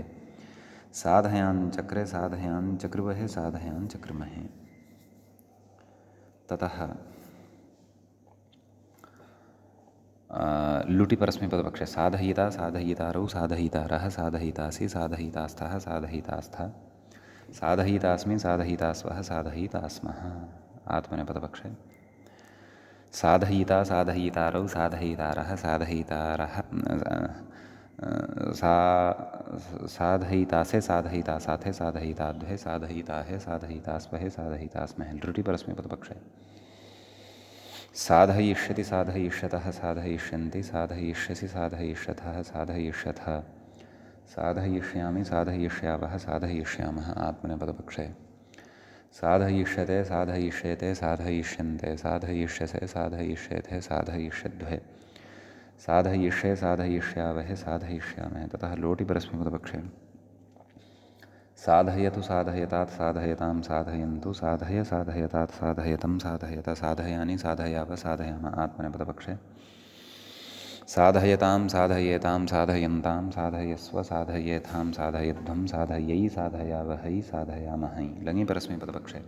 साधयाञ्चक्रे साधयाञ्चकृवहे साधयाञ्चकृमहे। ततः लुटि परस्मैपदपक्षे साधयिता साधयितारौ साधयितारः साधयितासि साधयितास्थः साधयितास्था साधयितास्मि साधयितास्वः साधयितास्मः। आत्मनेपदपक्षे साधयिता साधयितारौ साधयितारः साधयितारः साधयितासे साधयितासाथे साधयिताद्वे साधयिताहे साधयितास्वहे साधयितास्महे। लृटि परस्मैपदपक्षे साधयिष्यति साधयिष्यतः साधयिष्यन्ति साधयिष्यसि साधयिष्यथः साधयिष्यथः साधयिष्यामि साधयिष्यावः साधयिष्यामः। आत्मनेपदपक्षे साधयिष्यते साधयिष्येते साधयिष्यन्ते साधयिष्यसे साधयिष्येथे साधयिष्यद्वे साधयिष्ये साधयिष्यावहे साधयिष्यामहे। ततः लोटि परस्मैपदपक्षे साधयतु साधयतात् साधयतां साधयन्तु साधय साधयतात् साधयतं साधयत साधयानि साधयाव साधयाम। आत्मनेपदपक्षे साधयतां साधयेतां साधयन्तां साधयस्व साधयेथां साधयध्वं साधयै साधयावहै साधयामहै। लङि परस्मैपदपक्षे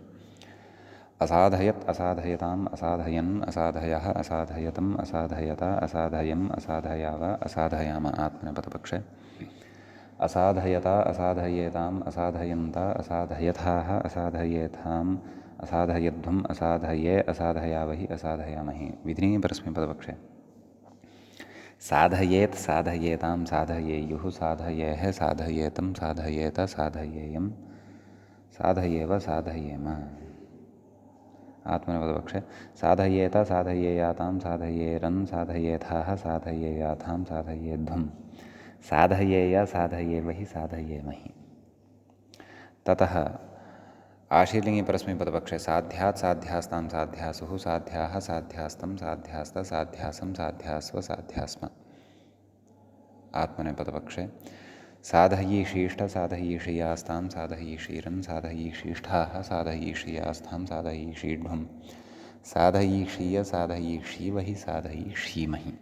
असाधयत् असाधयताम् असाधयन् असाधयः असाधयतम् असाधयत असाधयम् असाधयाव असाधयाम। आत्मनेपदपक्षे असाधयता असाधयेताम् असाधयन्त असाधयथाः असाधयेथाम् असाधयध्वम् असाधये असाधयावहि असाधयामहि। विधिनी परस्मैपदपक्षे साधयेत् साधयेतां साधयेयुः साधयेः साधयेतं साधयेत साधयेयं साधयेव साधयेम। आत्मनेपदपक्षे साधयेत साधयेयातां साधयेरन् साधयेथाः साधयेयाथां साधयेध्वं साधयेय साधयेवहि साधयेमहि। ततः आशीर्लिङ्गि परस्मैपदपक्षे साध्यात् साध्यास्तां साध्यासुः साध्याः साध्यास्तं साध्यास्त साध्यासं साध्यास्व साध्यास्म। आत्मनेपदपक्षे साधयीशीष्ट साधयीषीयास्तां साधयीषीरन् साधयीशीष्ठाः साधयीषीयास्थां साधयीषीढ्वं साधयीषीय साधयीषीवहि साधयीषीमहि।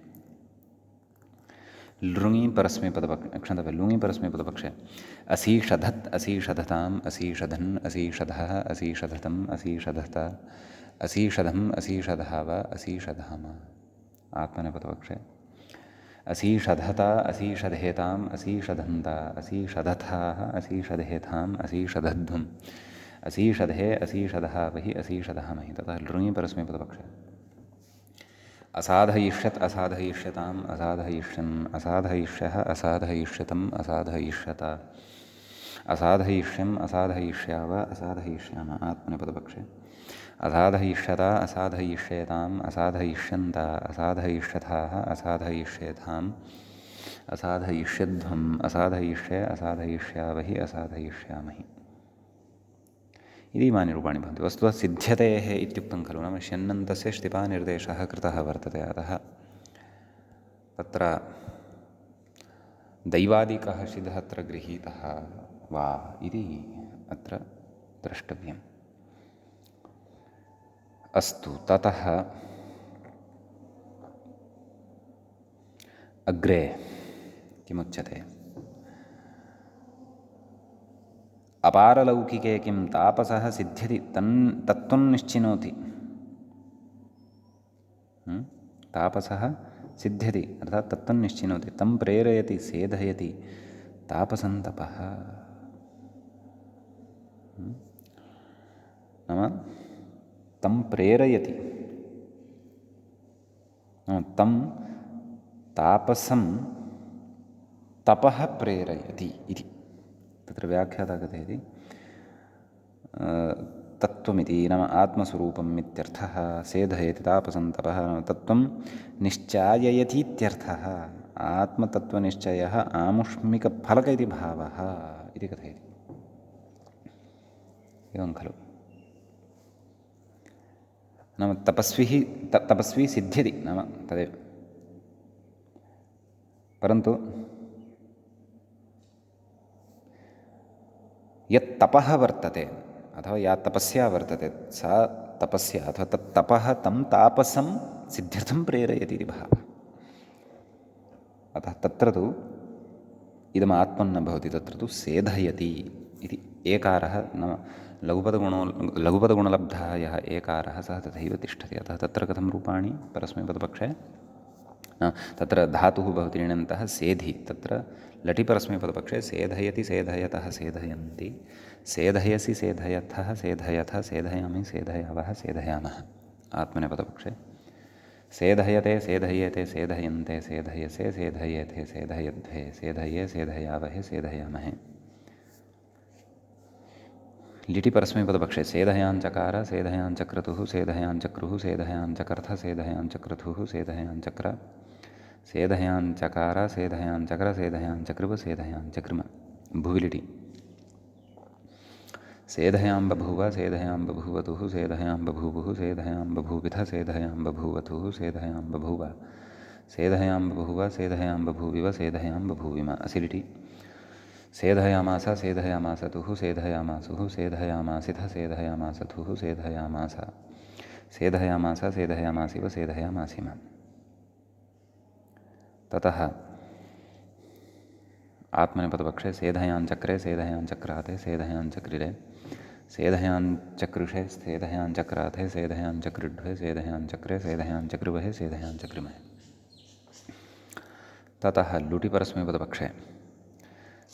लृङि परस्मैपदपक्षे क्षन्तव्य लुङि परस्मैपदपक्षे असीषधत् असीषधताम् असीषधन् असीषधः असीषधतम् असीषधत असीषधम् असीषधाव असीषधाम। आत्मनेपदपक्षे असीषधत असीषधेताम् असीषधन्त असीषधथाः असीषधेथाम् असीषधध्वम् असीषधे असीषधावहि असीषधामहि। ततः लृङि परस्मैपदपक्षे असाधयिष्यत् असाधयिष्यताम् असाधयिष्यन् असाधयिष्यः असाधयिष्यतम् असाधयिष्यत असाधयिष्यम् असाधयिष्याव असाधयिष्याम। आत्मनेपदपक्षे असाधयिष्यत असाधयिष्येताम् असाधयिष्यन्त असाधयिष्यथाः असाधयिष्येथाम् असाधयिष्यध्वम् असाधयिष्ये असाधयिष्यावहि असाधयिष्यामहि। इति इमानि रूपाणि भवन्ति। वस्तुतः सिद्ध्यतेः इत्युक्तं खलु, नाम ष्यन्नन्तस्य ष्टिपानिर्देशः कृतः वर्तते। अतः तत्र दैवादिकः षिधः अत्र गृहीतः वा इति अत्र द्रष्टव्यम्। अस्तु, ततः अग्रे किमुच्यते? अपारलौकिके किं तापसः सिद्ध्यति तत्त्वन्निश्चिनोति। तापसः सिद्ध्यति अर्थात् तत्त्वन्निश्चिनोति, तं प्रेरयति सेधयति तापसन्तपः। नाम तं प्रेरयति, तं तापसं तपः प्रेरयति इति तत्र व्याख्याता कथयति। तत्त्वमिति नाम आत्मस्वरूपम् इत्यर्थः। सेधयति तापसन्तपः तत्त्वं निश्चाययति इत्यर्थः। आत्मतत्त्वनिश्चयः आमुष्मिकफलक इति भावः इति कथयति। एवं खलु, नाम तपस्वी सिद्ध्यति नाम तदेव, परन्तु यत् तपः वर्तते अथवा या तपस्या वर्तते सा तपस्य अथवा तत्तपः तं तापसं सिद्ध्यर्थं प्रेरयति इति भावः। अतः तत्र तु इदम् आत्मन्न भवति, तत्र तु सेधयति इति एकारः नाम लघुपदगुणलब्धः यः एकारः सः तथैव तिष्ठति। अतः तत्र कथं रूपाणि परस्मैपदपक्षे तत्र धातुः भवति णन्तः सेधि, तत्र लटि परस्मैपदपक्षे सेधयति सेधयतः सेधयन्ति, सेधयसि सेधयथः सेधयथ सेधयामि सेधयावः सेधयामः। आत्मनेपदपक्षे सेधयते सेधयेते सेधयन्ते सेधयसे सेधयेथे सेधयध्वे सेधये सेधयावहे सेधयामहे। लिटि परस्मैपदपक्षे सेधयाञ्चकार सेधयाञ्चक्रतुः सेधयाञ्चक्रुः सेधयाञ्चकर्थ सेधयाञ्चक्रतुः सेधयाञ्चक्र सेधयाञ्चकार सेधयाञ्चक्र सेधयाञ्चकृव सेधयाञ्चकृम। भुविलिटि सेधयां बभूव सेधयां बभूवतुः सेधयां बभूवुः सेधयां बभूविथ सेधयां बभूवतुः सेधयां बभूव सेधयां बभूव सेधयां बभूविव सेधयां बभूविम। असिलिटि सेधयामास सेधयामासतुः सेधयामासुः सेधयामासिथ सेधयामासथुः सेधयामास सेधयामास सेधयामासिव सेधयामासिम। ततः आत्मनेपदपक्षे सेधयाञ्चक्रे सेधयाञ्चक्राते सेधयाञ्चक्रिरे सेधयाञ्चकृषे सेधयाञ्चक्राते सेधयाञ्चकृड्वे सेधयाञ्चक्रे सेधयाञ्चकृवहे सेधयाञ्चकृमहे। ततः लुटि परस्मैपदपक्षे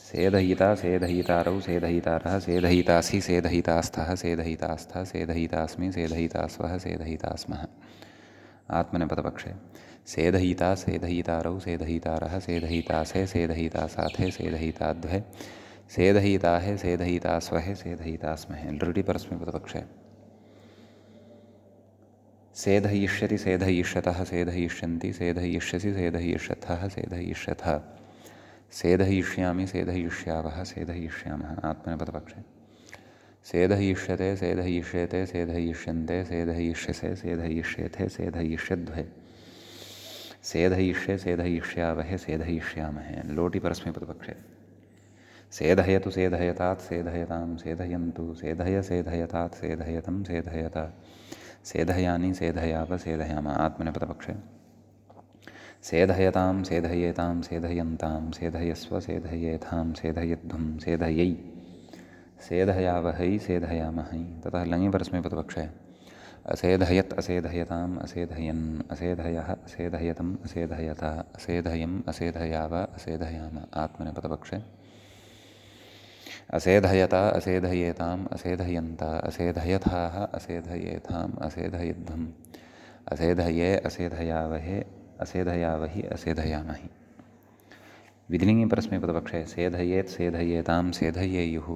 सेधयिता सेधयितारौ सेधयितारः सेधयितासि सेधयितास्थः सेधयितास्थ सेधयितास्मि सेधयितास्वः सेधयितास्मः। आत्मनेपदपक्षे सेधयिता सेधयितारौ सेधयितारः सेधयितासे सेधयितासाथे सेधयिताद्वे सेधयिताहे सेधयितास्वहे सेधयितास्महे। लृटि परस्मैपदपक्षे सेधयिष्यति सेधयिष्यतः सेधयिष्यन्ति सेधयिष्यसि सेधयिष्यथः सेधयिष्यथ सेधयिष्यामि सेधयिष्यावः सेधयिष्यामः। आत्मनेपदपक्षे सेधयिष्यते सेधयिष्येते सेधयिष्यन्ते सेधयिष्यसे सेधयिष्येथे सेधयिष्यद्वे सेधयिष्ये सेधयिष्यावहे सेधयिष्यामहे। लोटि परस्मैपदपक्षे सेधयतु सेधयतात् सेधयतां सेधयन्तु सेधय सेधयतात् सेधयतं सेधयत सेधयानि सेधयाव सेधयाम। आत्मनेपदपक्षे सेधयतां सेधयेतां सेधयन्तां सेधयस्व सेधयेथां सेधयध्वं सेधयै सेधयावहै सेधयामहै। ततः लङि परस्मैपदपक्षे असेधयत् असेधयताम् असेधयन् असेधयः असेधयतम् असेधयत असेधयम् असेधयाव असेधयाम। आत्मनेपदपक्षे असेधयत असेधयेताम् असेधयन्त असेधयथाः असेधयेथाम् असेधयध्वम् असेधये असेधयावहे असेधयावहि असेधयामहि। विधिलिङ्गि परस्मैपदपक्षे सेधयेत् सेधयेतां सेधयेयुः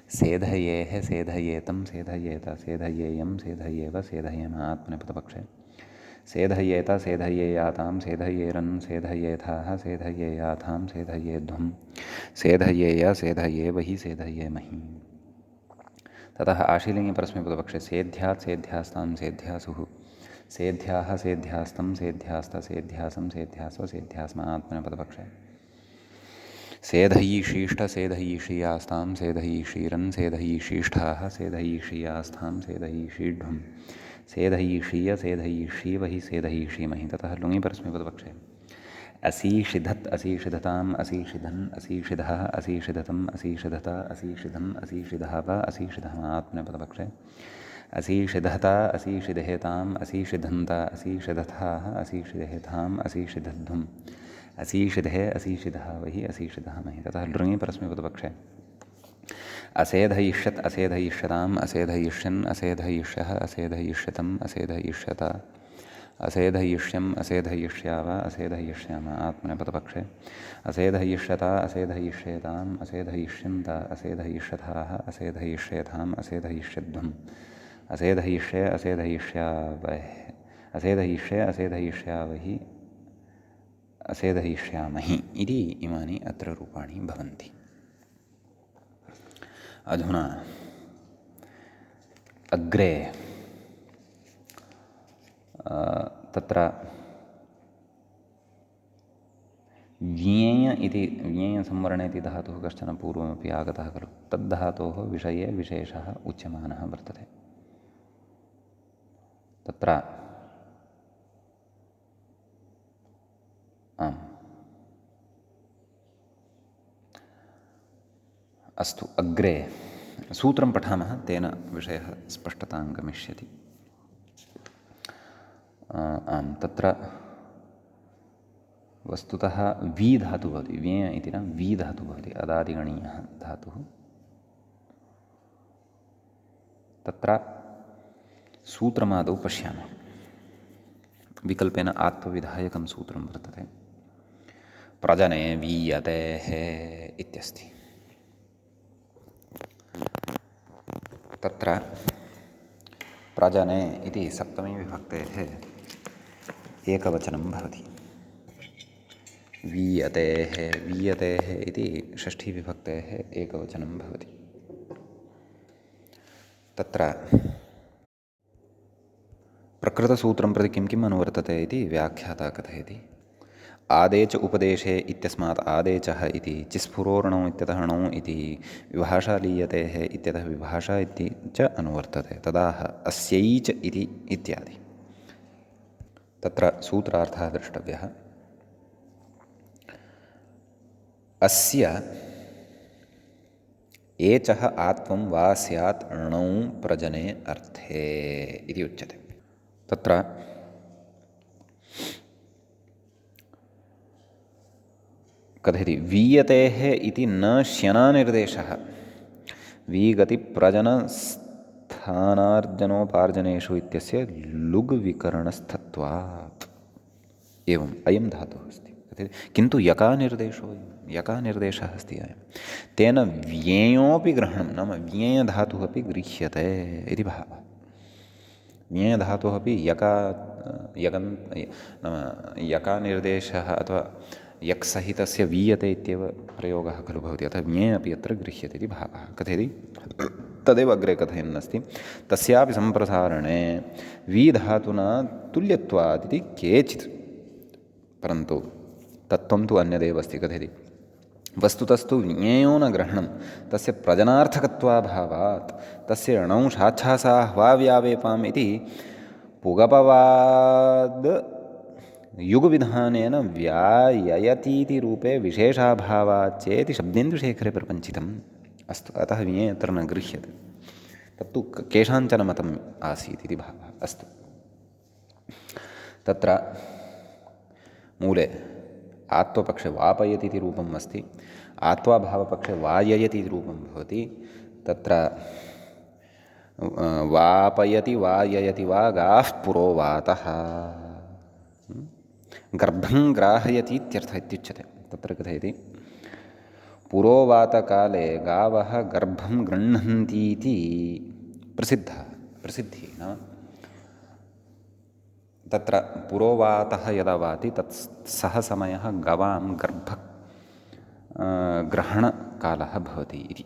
सेधयेः सेधयेतं सेधयेत सेधयेयं सेधयेव सेधयेम। आत्मनेपदपक्षे सेधयेत सेधयेयातां सेधयेरन् सेधयेथाः सेधयेयाथां सेधयेध्वं सेधयेय सेधयेवहि सेधयेमहि। ततः आशीलिङ्गि परस्मैपदपक्षे सेध्यात् सेध्यास्तां सेध्यासुः सेध्याः सेध्यास्तं सेध्यास्त सेध्यासं सेध्यास्व सेध्यास्म। आत्मनेपदपक्षे सेधयीषीष्ठ सेधयीषीयास्तां सेधयीषीरन् सेधयीषीष्ठाः सेधयीषीयास्थां सेधयीषीढ्वं सेधयीषीय सेधयीषीवहि सेधयीषीमहि। ततः लुङि परस्मैपदपक्षे असीषिधत् असीषिधताम् असीषिधन् असीषिधः असीषिधतम् असीषिधत असीषिधम् असीषिधाव असीषिधः। आत्मनेपदपक्षे असीषिधता असीषिधेताम् असीषिधन्त असीषिधथाः असीषिधेथाम् असीषिधध्वम् असीषिधे असीषिधावहि असीषिधामहि। ततः लृङि परस्मैपदपक्षे असेधयिष्यत् असेधयिष्यताम् असेधयिष्यन् असेधयिष्यः असेधयिष्यतम् असेधयिष्यत असेधयिष्यम् असेधयिष्याव असेधयिष्याम। आत्मनेपदपक्षे असेधयिष्यता असेधयिष्येताम् असेधयिष्यन्त असेधयिष्यथाः असेधयिष्येथाम् असेधयिष्यध्वम् असेधयिष्ये असेधयिष्यावहे असेधयिष्ये असेधयिष्यावहि असेधयिष्यामहि इति इमानि अत्र रूपाणि भवन्ति। अधुना अग्रे तत्र ज्ञेय इति ज्ञेयसंवरणे इति धातुः कश्चन पूर्वमपि आगतः खलु, तद्धातोः विषये विशेषः उच्यमानः वर्तते। तत्र आम् अस्तु अग्रे सूत्रं पठामः, तेन विषयः स्पष्टतां गमिष्यति। आम् तत्र वस्तुतः वी धातुः भवति, व्येय इति न वी धातुः भवति, अदादिगणीयः धातुः। तत्र सूत्रमादौ पश्यामः। विकल्पेन आत्वविधायकं सूत्रं वर्तते, प्रजने वीयतेः इत्यस्ति। तत्र प्रजने इति सप्तमी विभक्तेः एकवचनं भवति, वीयतेः वीयतेः इति षष्ठी विभक्तेः एकवचनं भवति। तत्र प्रकृतसूत्रं प्रति किं किम् अनुवर्तते इति व्याख्याता कथयति। आदे च उपदेशे इत्यस्मात् आदेचः इति, चिस्फुरोर्णौ इत्यतः णौ इति, विभाषा लीयतेः इत्यतः विभाषा इति च अनुवर्तते, तदाह अस्यैच इति इत्यादि। तत्र सूत्रार्थः द्रष्टव्यः। अस्य एचः आत्वं वा स्यात् णौ प्रजने अर्थे इति उच्यते। तत्र कथयति वीयतेः इति न श्यनानिर्देशः वीगतिप्रजनस्थानार्जनोपार्जनेषु इत्यस्य लुग् विकरणस्थत्वात्। एवम् अयं धातुः अस्ति, किन्तु यकानिर्देशः अस्ति अयं, तेन व्येयोऽपि ग्रहणं, नाम व्येयधातुः अपि गृह्यते इति भावः। व्येयधातुः अपि नाम यकानिर्देशः अथवा यक्सहितस्य वीयते इत्येव प्रयोगः खलु भवति, अतः ज्ञे अपि अत्र गृह्यते इति भावः। कथयति तदेव अग्रे कथयन्नस्ति, तस्यापि सम्प्रसारणे वीधातुना तुल्यत्वात् इति केचित्, परन्तु तत्त्वं तु अन्यदेव अस्ति। कथयति वस्तुतस्तु ज्ञेयो न ग्रहणं तस्य प्रजनार्थकत्वाभावात् तस्य णौ शाच्छासाह्वाव्यावेपाम् इति पुगपवाद् युगविधानेन व्याययतीति रूपे विशेषाभावात् चेति शब्देन्दुशेखरे प्रपञ्चितम्। अस्तु, अतः ज्ञे अत्र न गृह्यते, तत्तु केषाञ्चन मतम् आसीत् इति भावः। अस्तु, तत्र मूले आत्वपक्षे वापयति इति रूपम् अस्ति, आत्वाभावपक्षे वाययति इति रूपं भवति। तत्र वापयति वाययति वा गाः पुरोवातः, गर्भं ग्राहयति इत्यर्थः इत्युच्यते। तत्र कथयति पुरोवातकाले गावः गर्भं गृह्णन्तीति प्रसिद्धिः नाम तत्र पुरोवातः यदा वाति तत् सः समयः गवां ग्रहणकालः भवति इति।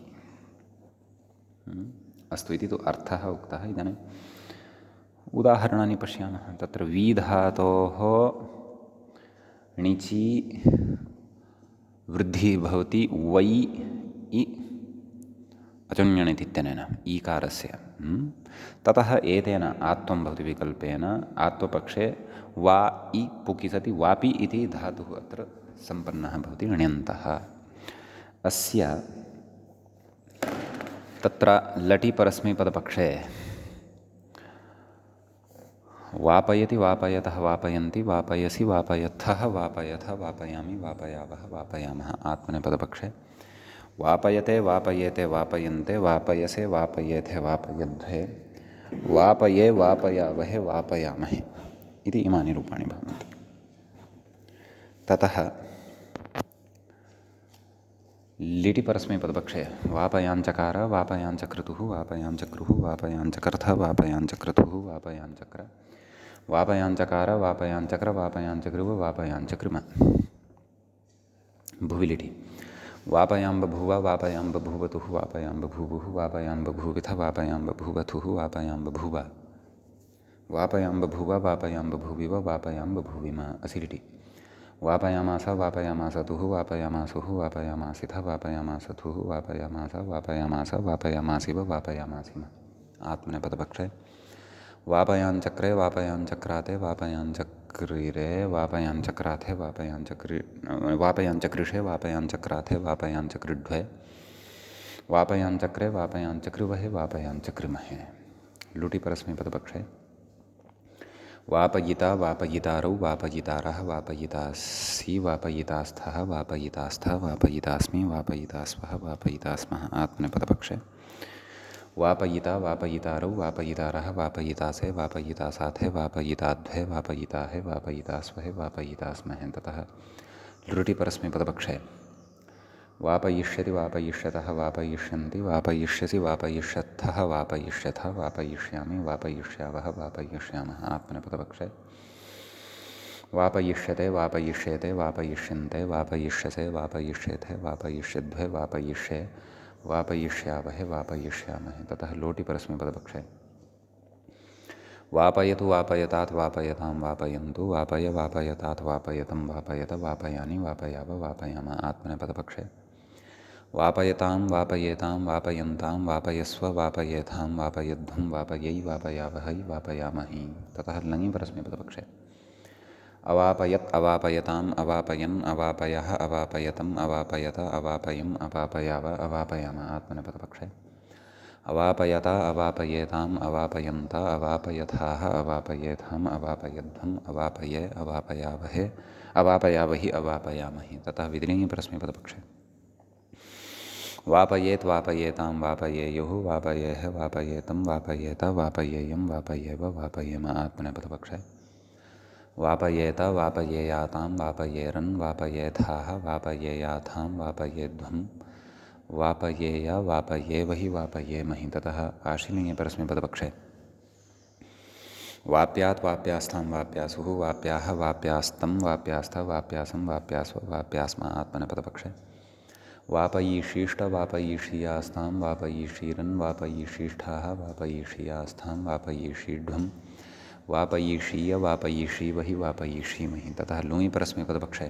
अस्तु, इति तु अर्थः उक्तः। इदानीम् उदाहरणानि पश्यामः। तत्र वीधातोः णिचि वृद्धिः भवति वै इ अचुण्यणितित्यनेन ईकारस्य। ततः एतेन आत्वं भवति विकल्पेन, आत्वपक्षे वा इ पुकि सति वापि इति धातुः अत्र सम्पन्नः भवति ण्यन्तः। अस्य तत्र लटि परस्मैपदपक्षे वापयति वापयतः वापयन्ति वापयसि वापयथः वापयथ वापयामि वापयावः वापयामः आत्मनेपदपक्षे वापयते वापयेते वापयन्ते वापयसे वापयेथे वापयध्वे वापये वापयावहे वापयामहे इति इमानि रूपाणि भवन्ति। ततः लिटि परस्मैपदपक्षे वापयाञ्चकार वापयाञ्चक्रतुः वापयाञ्चक्रुः वापयाञ्चकर्थ वापयाञ्चक्रतुः वापयाञ्चक्र वापयाञ्चकार वापयाञ्चक्र वापयाञ्चकृव वापयाञ्चकृम। भुवि लिटि वापयां बभूव वापयां बभूवतुः वापयां बभूवुः वापयां बभूविथ वापयां बभूवथुः वापयां बभूव वापयां बभूव वापयां बभूविव वापयां बभूविम। असिलिटि वापयामास वापयामासतुः वापयामासुः वापयामासिथ वापयामासथुः वापयामास वापयामास वापयामासिव वापयामासिम। आत्मनेपदपक्षे वापयाञ्चक्रे वापयाञ्चक्राते वापयाञ्चक्रिरे वापयाञ्चक्राथे वापयाञ्चकृषे वापयाञ्चक्राथे वापयाञ्चकृड्वे वापयाञ्चक्रे वापयाञ्चकृवहे वापयाञ्चकृमहे। लुटि परस्मैपदपक्षे वापयिता वापयितारौ वापयितारः वापयितासि वापयितास्थः वापयितास्थ वापयितास्मि वापयितास्वः वापयितास्मः। आत्मनेपदपक्षे वापयिता वापयितारौ वापयितारः वापयितासे वापयितासाथे वापयिताध्वे वापयिताहे वापयितास्वहे वापयितास्महे। ततः लृटि परस्मैपदपक्षे वापयिष्यति वापयिष्यतः वापयिष्यन्ति वापयिष्यसि वापयिष्यत्थः वापयिष्यथ वापयिष्यामि वापयिष्यावः वापयिष्यामः। आत्मनेपदपक्षे वापयिष्यते वापयिष्येते वापयिष्यन्ते वापयिष्यसे वापयिष्येथे वापयिष्यद्वे वापयिष्ये वापयिष्यावहे वापयिष्यामहे। ततः लोटि परस्मैपदपक्षे वापयतु वापयतात् वापयतां वापयन्तु वापय वापयतात् वापयतं वापयत वापयानि वापयाव वापयाम। आत्मनेपदपक्षे वापयतां वापयेतां वापयन्तां वापयस्व वापयेथां वापयध्वं वापयै वापयावहै वापयामहि। ततः लङि परस्मैपदपक्षे अवापयत् अवापयताम् अवापयन् अवापयः अवापयतम् अवापयत अवापयम् अवापयाव अवापयाम। आत्मनेपदपक्षे अवापयता अवापयेताम् अवापयन्त अवापयथाः अवापयेथाम् अवापयध्वम् अवापये अवापयावहे अवापयावहि अवापयामहि। ततः विधिलिङ्गि परस्मैपदपक्षे वापयेत् वापयेतां वापयेयुः वापयेह वापयेतं वापयेत वापयेयं वापयेव वापयेम। आत्मनेपदपक्षे वापयेत वापयेयातां वापयेरन् वापयेथाः वापयेयाथां वापयेध्वं वापयेय वापयेवहि वापयेमहि। ततः आशीलिङ्गे परस्मैपदपक्षे वाप्यात् वाप्यास्थां वाप्यासुः वाप्याः वाप्यास्तं वाप्यास्थ वाप्यासं वाप्यास्व वाप्यास्म। आत्मनेपदपक्षे वापयीषीष्ट वापयीषीयास्तां वापयीषीरन् वापयीषीष्ठाः वापयीषीयास्थां वापयीषीढ्वं वापयीषीय वापयीषीवहि वापयीषीमहि। ततः लुङि परस्मैपदपक्षे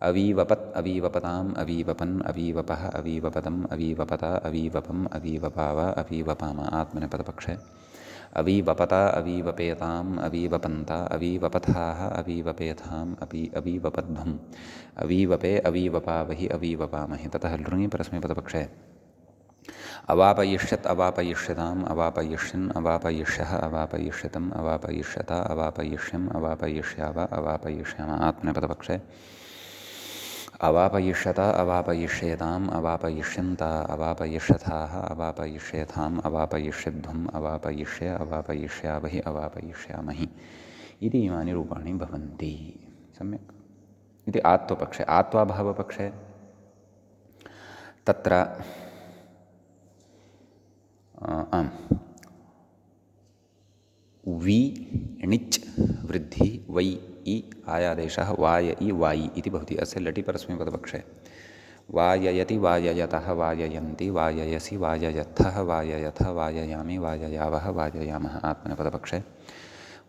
अवीवपत् अवीवपताम् अवीवपन् अवीवपः अवीवपतम् अवीवपत अवीवपम् अवीवपाव अवीवपाम। आत्मनेपदपक्षे अवीवपता अवीवपेताम् अवीवपन्त अवीवपथाः अवीवपेथाम् अवीवपध्वम् अवीवपे अवीवपावहि अवीवपामहि। ततः लृङि परस्मैपदपक्षे अवापयिष्यत् अवापयिष्यताम् अवापयिष्यन् अवापयिष्यः अवापयिष्यतम् अवापयिष्यत अवापयिष्यम् अवापयिष्याव अवापयिष्याम। आत्मनेपदपक्षे अवापयिष्यत अवापयिष्येताम् अवापयिष्यन्त अवापयिष्यथाः अवापयिष्येथाम् अवापयिष्यध्वम् अवापयिष्ये अवापयिष्यावहि अवापयिष्यामहि इति इमानि रूपाणि भवन्ति। सम्यक्। इति आत्वपक्षे आत्वाभावपक्षे तत्र वि णिच् वृद्धि वै इ आयादेशः वाय इ वायि इति भवति। अस्य लटि परस्मैपदपक्षे वाययति वाययतः वाययन्ति वाययसि वाययत्थः वाययथ वाययामि वाययावः वाययामः। आत्मनेपदपक्षे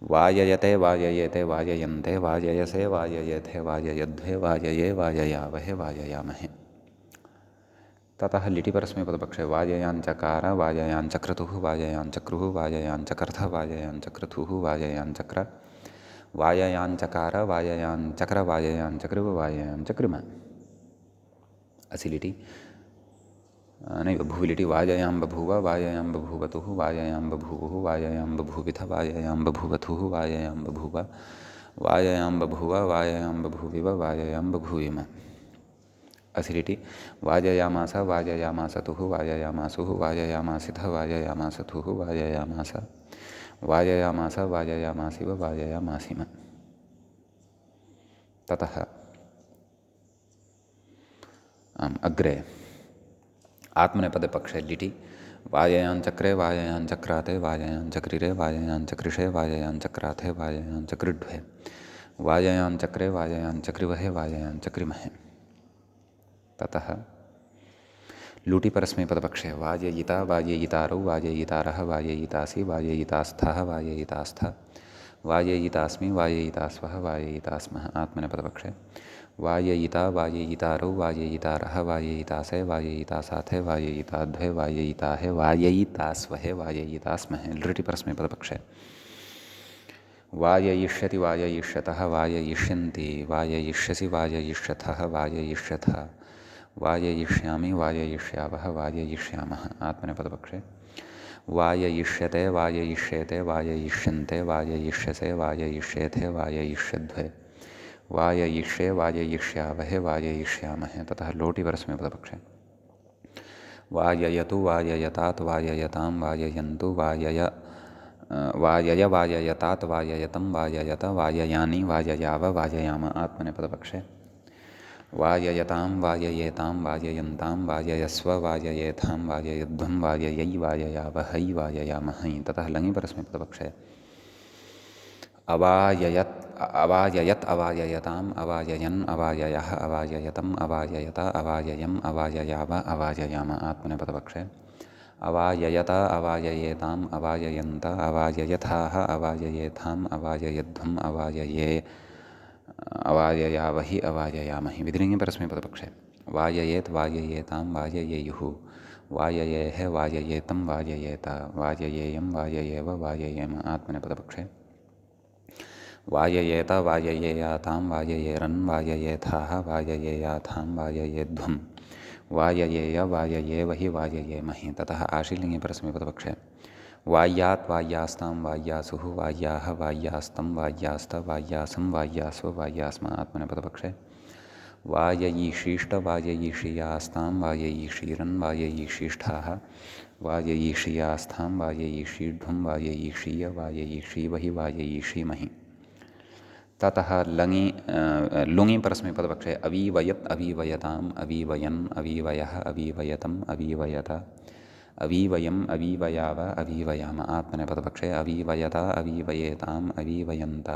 वाययते वाययेते वाययन्ते वाययसे वाययेथे वाययध्वे वायये वाययावहे वाययामहे। ततः लिटि परस्मैपदपक्षे वाययाञ्चकार वाययाञ्चक्रतुः वाययाञ्चक्रुः वाययाञ्चकर्थ वाययाञ्चक्रतुः वाययाञ्चक्र वाययाञ्चकार वाययाञ्चक्र वाययाञ्चकृव वाययाञ्चकृम। असिलिटि नैव भुविलिटि वाययां बभूव वाययां बभूवतुः वाययां बभूवुः वाययां बभूविथ वाययां बभूवथुः वाययां बभूव वाययां बभूव वाययां बभूविव वाययां बभूविम। असिलिटि वाययामास वाययामासतुः वाययामासुः वाययामासिथ वाययामासथुः वाययामास वाययामास वाययामासिव वाययामासिम। ततः अग्रे आत्मनेपदपक्षे लिटि वाययाञ्चक्रे वाययाञ्चक्राते वाययाञ्चक्रिरे वाययाञ्चकृषे वाययाञ्चक्राथे वाययाञ्चकृड्वे वाययाञ्चक्रे वाययाञ्चक्रिवहे वाययाञ्चक्रिमहे। ततः लुटि परस्मैपदपक्षे वाययिता वाययितारौ वाययितारः वाययितासि वाययितास्थः वाययितास्थ वाययितास्मि वाययितास्वः वाययितास्मः। आत्मनेपदपक्षे वाययिता वाययितारौ वाययितारः वाययितासे वाययितासाथे वाययिताध्वे वाययिताहे वाययितास्वहे वाययितास्महे लृटि परस्मैपदपक्षे वाययिष्यति वाययिष्यतः वाययिष्यन्ति वाययिष्यसि वाययिष्यथः वाययिष्यथ वाययिष्यामि वाययिष्यावः वाययिष्यामः आत्मनेपदपक्षे वाययिष्यते वाययिष्येते वाययिष्यन्ते वाययिष्यसे वाययिष्येथे वाययिष्यध्वे वाययिष्ये वाययिष्यावहे वाययिष्यामहे ततः लोटि परस्मैपदपक्षे वाययतु वाययतात् वाययतां वाययन्तु वायय वाययतात् वाययतं वाययत वाययानि वाययाव वाययाम आत्मनेपदपक्षे वाययतां वाययेतां वाययन्तां वाययस्व वाययेथां वाययध्वं वाययै वाययावहै वाययामहै ततः लङि परस्मैपदपक्षे अवाययत् अवाययत् अवाययताम् अवाययन् अवाययः अवाययतम् अवाययत अवाययम् अवाययाव अवाययाम आत्मनेपदपक्षे अवाययत अवाययेताम् अवाययन्त अवाययथाः अवाययेथाम् अवाययध्वम् अवायये अवाययावहि अवाययामहि विधिलिङ्गे परस्मैपदपक्षे वाययेत् वाययेतां वाययेयुः वाययेः वाययेतं वाययेत वाययेयं वाययेव वाययेम आत्मनेपदपक्षे वाययेत वाययेयातां वाययेरन् वाययेथाः वाययेयाथां वाययेध्वं वाययेय वाययेवहि वाययेमहि ततः आशीलिङ्गे परस्मैपदपक्षे वाय्यात् वाय्यास्तां वाय्यासुः वाय्याः वाय्यास्तं वाय्यास्त वाय्यासं वाय्यास्व वाय्यास्म आत्मनेपदपक्षे वाययीषीष्ट वाययीषीयास्तां वाययीषीरन् वाययीषीष्ठाः वाययीषीयास्थां वाययीषीध्वं वाययीषीय वाययीषीवहि वाययीषीमहि ततः लुङि परस्मैपदपक्षे अवीवयत् अवीवयताम् अवीवयन् अवीवयः अवीवयतम् अवीवयत अवीवयम् अवीवयाव अवीवयाम आत्मनेपदपक्षे अवीवयत अवीवयेताम् अवीवयन्त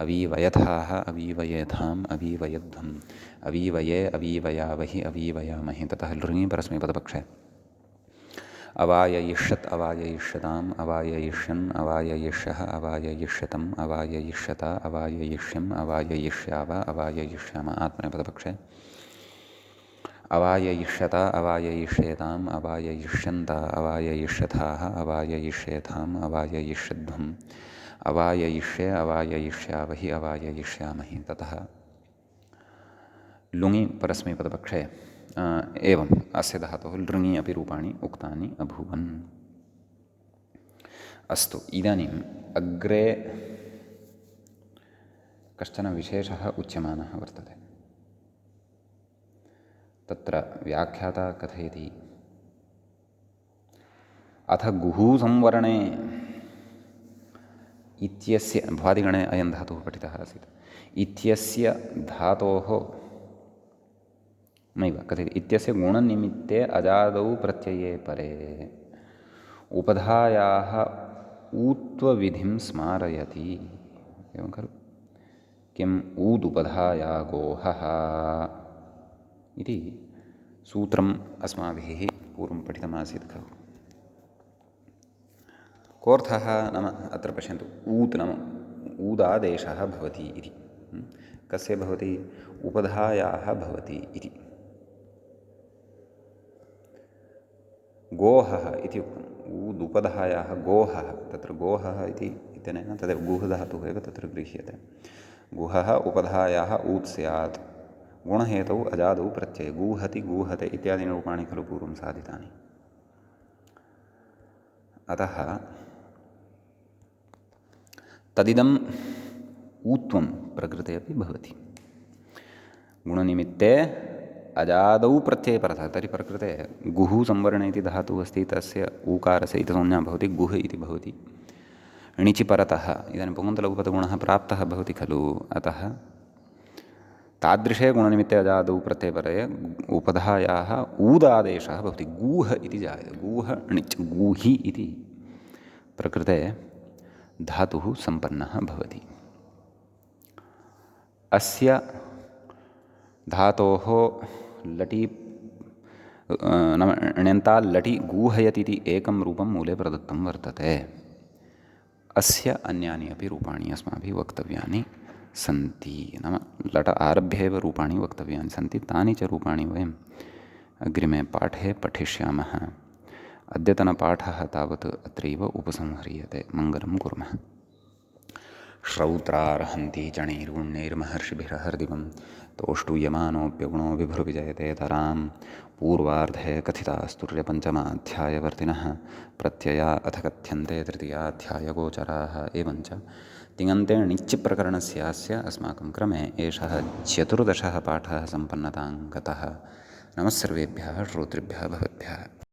अवीवयथाः अवीवयेथाम् अवीवयध्वम् अवीवये अवीवयावहि अवीवयामहि ततः लृङि परस्मैपदपक्षे अवाययिष्यत् अवाययिष्यताम् अवाययिष्यन् अवाययिष्यः अवाययिष्यतम् अवाययिष्यत अवाययिष्यम् अवाययिष्याव अवाययिष्याम आत्मनेपदपक्षे अवाययिष्यत अवाययिष्येताम् अवाययिष्यन्त अवाययिष्यथाः अवाययिष्येथाम् अवाययिष्यध्वम् अवाययिष्ये अवाययिष्यावहि अवाययिष्यामहि ततः लुङि परस्मैपदपक्षे एवम् अस्य धातोः लृङि अपि रूपाणि उक्तानि अभूवन् अस्तु इदानीम् अग्रे कश्चन विशेषः उच्यमानः वर्तते तत्र व्याख्याता कथयति अथ गुः संवरणे इत्यस्य भ्वादिगणे अयं धातुः पठितः आसीत् इत्यस्य धातोः नैव कथयति इत्यस्य गुणनिमित्ते अजादौ प्रत्यये परे उपधायाः ऊत्वविधिं स्मारयति एवं खलु किम् ऊदुपधाया गोहः इति सूत्रम् अस्माभिः पूर्वं पठितमासीत् खलु कोऽर्थः नाम अत्र पश्यन्तु ऊत् नाम ऊदादेशः भवति इति कस्य भवति उपधायाः भवति इति गोहः इति उक्तम् ऊदुपधायाः गोहः तत्र गोहः इति इत्यनेन तदेव गुः धातुः एव तत्र गृह्यते गुहः उपधायाः ऊत् स्यात् गुणहेतौ अजादौ प्रत्यये गूहति गूहते इत्यादीनि रूपाणि खलु पूर्वं साधितानि अतः तदिदम् ऊत्वं प्रकृते अपि भवति गुणनिमित्ते अजादौ प्रत्ययपरतः तर्हि प्रकृते गुः संवरणे इति धातुः अस्ति तस्य ऊकारस्य इति संज्ञा भवति गुः इति भवति णिचि परतः इदानीं पुगन्तलघुपदगुणः प्राप्तः भवति खलु अतः तादृशे गुणनिमित्ते अजादौ प्रत्ययपरे उपधायाः ऊदादेशः भवति गूह इति जायते गूह णिच् गूहि इति प्रकृते धातुः सम्पन्नः भवति अस्य धातोः लटि नाम ण्यन्ताल् लटि गूहयति इति एकं रूपं मूले प्रदत्तं वर्तते अस्य अन्यानि अपि रूपाणि अस्माभिः वक्तव्यानि सन्ति नाम लट आरभ्य एव रूपाणि वक्तव्यानि सन्ति तानि च रूपाणि वयम् अग्रिमे पाठे पठिष्यामः। अद्यतनपाठः तावत् अत्रैव उपसंह्रियते। मङ्गलं कुर्मः। श्रौत्रार्हन्ति चणैर्गुण्यैर्महर्षिभिरहर्दिवं तोष्टूयमानोऽप्यगुणो विभुर्विजयते तरां पूर्वार्धे कथितास्तुर्यपञ्चमाध्यायवर्तिनः प्रत्यया अथ कथ्यन्ते तृतीयाध्यायगोचराः। एवञ्च तिङन्ते णिच्प्रकरणस्यास्य अस्माकं क्रमे एषः 14 पाठः सम्पन्नतां गतः। नमः सर्वेभ्यः श्रोतृभ्यः भवद्भ्यः।